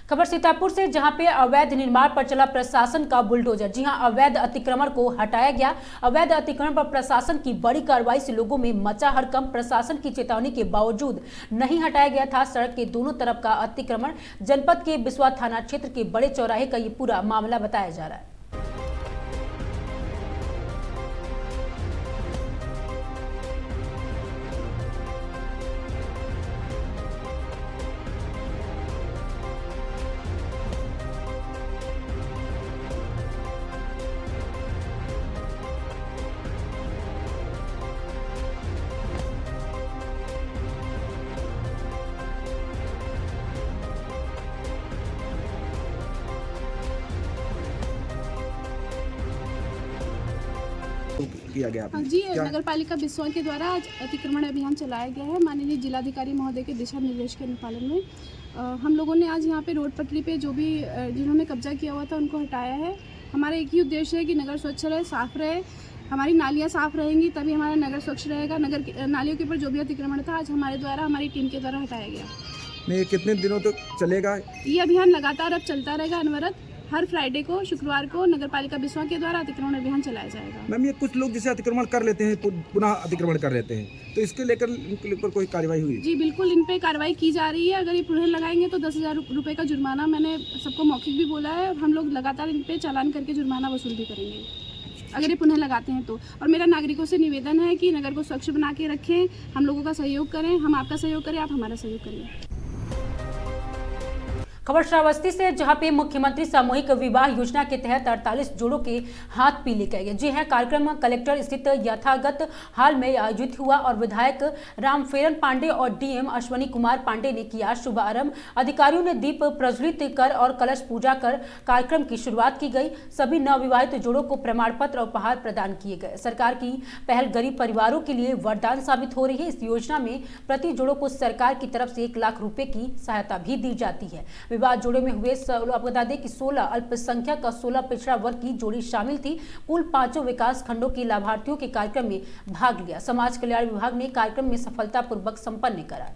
खबर सीतापुर से, जहां पे अवैध निर्माण पर चला प्रशासन का बुलडोजर। जी हां, अवैध अतिक्रमण को हटाया गया। अवैध अतिक्रमण पर प्रशासन की बड़ी कार्रवाई से लोगों में मचा हड़कंप। प्रशासन की चेतावनी के बावजूद नहीं हटाया गया था सड़क के दोनों तरफ का अतिक्रमण। जनपद के बिस्वा थाना क्षेत्र के बड़े चौराहे का ये पूरा मामला बताया जा रहा है। किया गया जी, नगर पालिका बिस्वा के द्वारा आज अतिक्रमण अभियान चलाया गया है माननीय जिलाधिकारी महोदय के दिशा निर्देश के अनुपालन में। हम लोगों ने आज यहाँ पे रोड पटरी पे जो भी जिन्होंने कब्जा किया हुआ था उनको हटाया है। हमारा एक ही उद्देश्य है कि नगर स्वच्छ रहे, साफ रहे, हमारी नालियाँ साफ रहेंगी तभी हमारा नगर स्वच्छ रहेगा। नगर नालियों के ऊपर जो भी अतिक्रमण था आज हमारे द्वारा, हमारी टीम के द्वारा हटाया गया। नहीं, कितने दिनों तक चलेगा ये अभियान? लगातार अब चलता रहेगा, अनवरत। हर फ्राइडे को, शुक्रवार को नगर पालिका बिस्वा के द्वारा अतिक्रमण अभियान चलाया जाएगा। मैम, ये कुछ लोग जैसे अतिक्रमण कर लेते हैं पुनः अतिक्रमण कर लेते हैं, तो इसके लेकर इनके ऊपर कोई कार्रवाई हुई? जी बिल्कुल, इन पे कार्रवाई की जा रही है। अगर ये पुनः लगाएंगे तो 10,000 रुपये का जुर्माना, मैंने सबको मौखिक भी बोला है। हम लोग लगातार इन पे चालान करके जुर्माना वसूल भी करेंगे अगर ये पुनः लगाते हैं तो। और मेरा नागरिकों से निवेदन है कि नगर को स्वच्छ बना के रखें, हम लोगों का सहयोग करें, हम आपका सहयोग करें, आप हमारा सहयोग करें। खबर श्रावस्ती से, जहां पे मुख्यमंत्री सामूहिक विवाह योजना के तहत 48 जोड़ों के हाथ पीले गए। जी हां, कार्यक्रम कलेक्टर स्थित यथागत हाल में आयोजित हुआ और विधायक रामफेरन पांडे और डीएम अश्वनी कुमार पांडे ने किया शुभारंभ। अधिकारियों ने दीप प्रज्वलित कर और कलश पूजा कर कार्यक्रम की शुरुआत की गई। सभी नवविवाहित जोड़ों को प्रमाण पत्र और उपहार प्रदान किए गए। सरकार की पहल गरीब परिवारों के लिए वरदान साबित हो रही है। इस योजना में प्रति जोड़ों को सरकार की तरफ से 1 लाख रुपए की सहायता भी दी जाती है। विवाह जोड़े में हुए आपको बता दें कि 16 अल्पसंख्यक और 16 पिछड़ा वर्ग की जोड़ी शामिल थी। कुल 5 विकास खंडों के लाभार्थियों के कार्यक्रम में भाग लिया। समाज कल्याण विभाग ने कार्यक्रम में सफलतापूर्वक संपन्न कराया।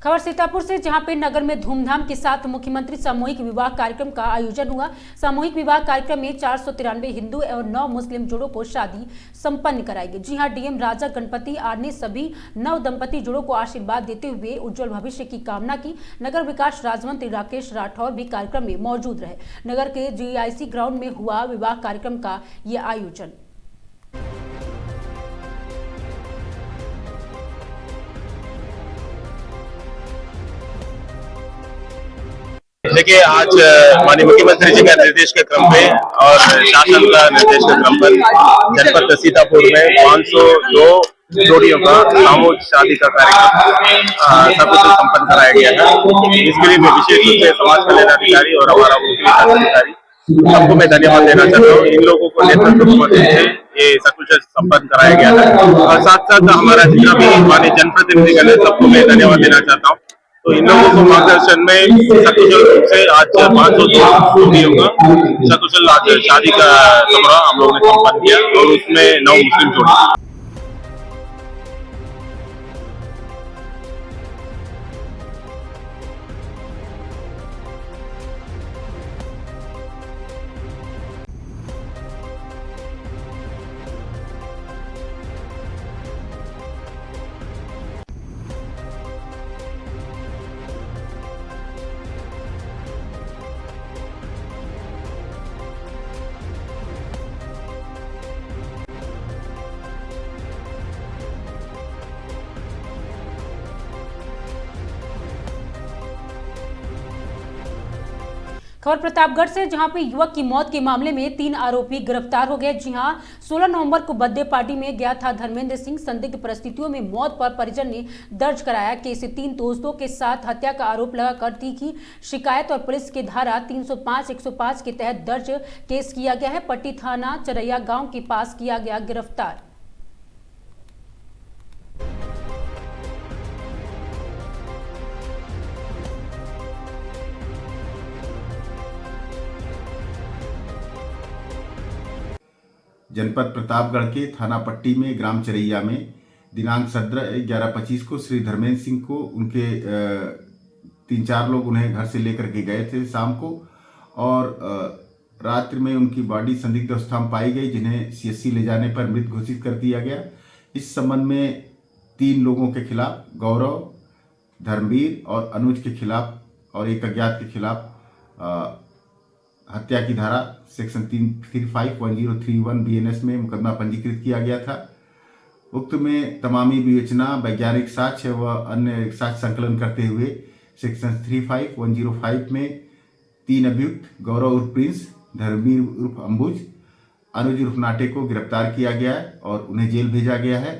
खबर सीतापुर से, जहां पे नगर में धूमधाम के साथ मुख्यमंत्री सामूहिक विवाह कार्यक्रम का आयोजन हुआ। सामूहिक विवाह कार्यक्रम में 493 हिंदू एवं 9 मुस्लिम जोड़ों को शादी संपन्न कराई गई। जी हां, डीएम राजा गणपति आर ने सभी नव दंपति जोड़ों को आशीर्वाद देते हुए उज्जवल भविष्य की कामना की। नगर विकास राज्य मंत्री राकेश राठौर भी कार्यक्रम में मौजूद रहे। नगर के जीआईसी ग्राउंड में हुआ विवाह कार्यक्रम का यह आयोजन। देखिए, आज माननीय मुख्यमंत्री जी के निर्देश के क्रम पे और शासन का निर्देश के क्रम पर जनपद सीतापुर में 502 जोड़ियों का सामूहिक शादी का कार्यक्रम सकुशल संपन्न कराया गया है। इसके लिए मैं विशेष रूप से समाज कल्याण अधिकारी और हमारा मुख्य विकास अधिकारी सबको मैं धन्यवाद देना चाहता हूँ। इन लोगों को नेतृत्व से ये सकुशल संपन्न कराया गया है और साथ साथ हमारा जितना भी माननीय जनप्रतिनिधिगण है सबको मैं धन्यवाद देना चाहता हूँ। तो इन लोगों को मार्गदर्शन में सकुशल रूप से आज 502 जोड़ियों का सकुशल आज शादी का समारोह हम लोगों ने संपन्न किया और उसमें 9 मुस्लिम जोड़ी। खबर प्रतापगढ़ से, जहां पे युवक की मौत के मामले में 3 आरोपी गिरफ्तार हो गए। जी हां, 16 नवंबर को बर्थडे पार्टी में गया था धर्मेंद्र सिंह। संदिग्ध परिस्थितियों में मौत पर परिजन ने दर्ज कराया केस। 3 दोस्तों के साथ हत्या का आरोप लगाकर तीखी शिकायत और पुलिस की धारा 305, 105 के तहत दर्ज केस किया गया है। पट्टी थाना चरैया गाँव के पास किया गया गिरफ्तार। जनपद प्रतापगढ़ के थाना पट्टी में ग्राम चरैया में दिनांक 17/11/25 को श्री धर्मेंद्र सिंह को उनके 3-4 लोग उन्हें घर से लेकर के गए थे शाम को, और रात्रि में उनकी बॉडी संदिग्ध अवस्था में पाई गई, जिन्हें सीएचसी ले जाने पर मृत घोषित कर दिया गया। इस संबंध में 3 लोगों के खिलाफ, गौरव, धर्मवीर और अनुज के खिलाफ और एक अज्ञात के खिलाफ हत्या की धारा सेक्शन 335/1031 BNS में मुकदमा पंजीकृत किया गया था। उक्त में तमामी विवेचना, वैज्ञानिक साक्ष्य व अन्य साक्ष्य संकलन करते हुए सेक्शन 35/105 में 3 अभियुक्त गौरव उर्फ प्रिंस, धर्मवीर उर्फ अंबुज, अनुज उर्फ नाटे को गिरफ्तार किया गया है और उन्हें जेल भेजा गया है।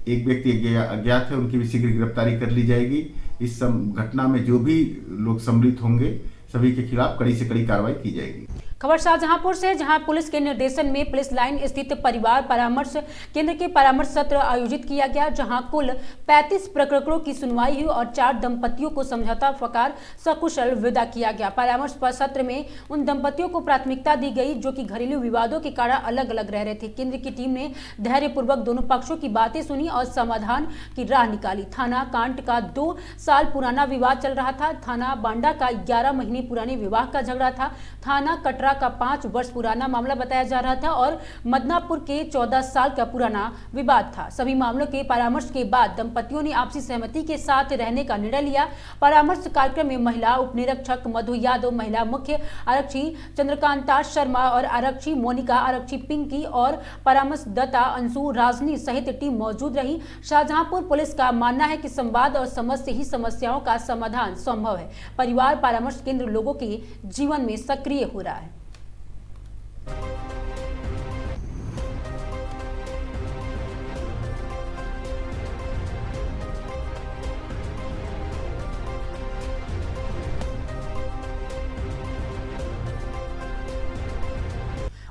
एक व्यक्ति अज्ञात है, उनकी भी शीघ्र गिरफ्तारी कर ली जाएगी। इस घटना में जो भी लोग सम्मिलित होंगे सभी के खिलाफ कड़ी से कड़ी कार्रवाई की जाएगी। खबर शाहजहांपुर से, जहां पुलिस के निर्देशन में पुलिस लाइन स्थित परिवार परामर्श केंद्र के परामर्श सत्र आयोजित किया गया, जहां कुल 35 प्रकरणों की सुनवाई हुई और 4 दंपतियों को समझौता फकार सकुशल विदा किया गया। परामर्श सत्र में उन दंपतियों को प्राथमिकता दी गई जो कि घरेलू विवादों के कारण अलग अलग रह रहे थे। केंद्र की टीम ने धैर्यपूर्वक दोनों पक्षों की बातें सुनी और समाधान की राह निकाली। थाना कांट का 2 साल पुराना विवाद चल रहा था। थाना बांडा का 11 महीने पुराने विवाह का झगड़ा था। थाना कटरा का 5 वर्ष पुराना मामला बताया जा रहा था और मदनापुर के 14 साल का पुराना विवाद था। सभी मामलों के परामर्श के बाद दंपतियों ने आपसी सहमति के साथ रहने का निर्णय लिया। परामर्श कार्यक्रम में महिला उप निरीक्षक मधु यादव, महिला मुख्य आरक्षी चंद्रकांता शर्मा और आरक्षी मोनिका, आरक्षी पिंकी और परामर्शदाता अंशु राजनी सहित टीम मौजूद रही। शाहजहांपुर पुलिस का मानना है कि संवाद और समझ से ही समस्याओं का समाधान संभव है। परिवार परामर्श केंद्र लोगों के जीवन में सक्रिय हो रहा है।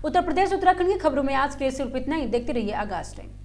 उत्तर प्रदेश उत्तराखंड की खबरों में आज के लिए सिर्फ इतना ही। देखते रहिए आगाज टाइम।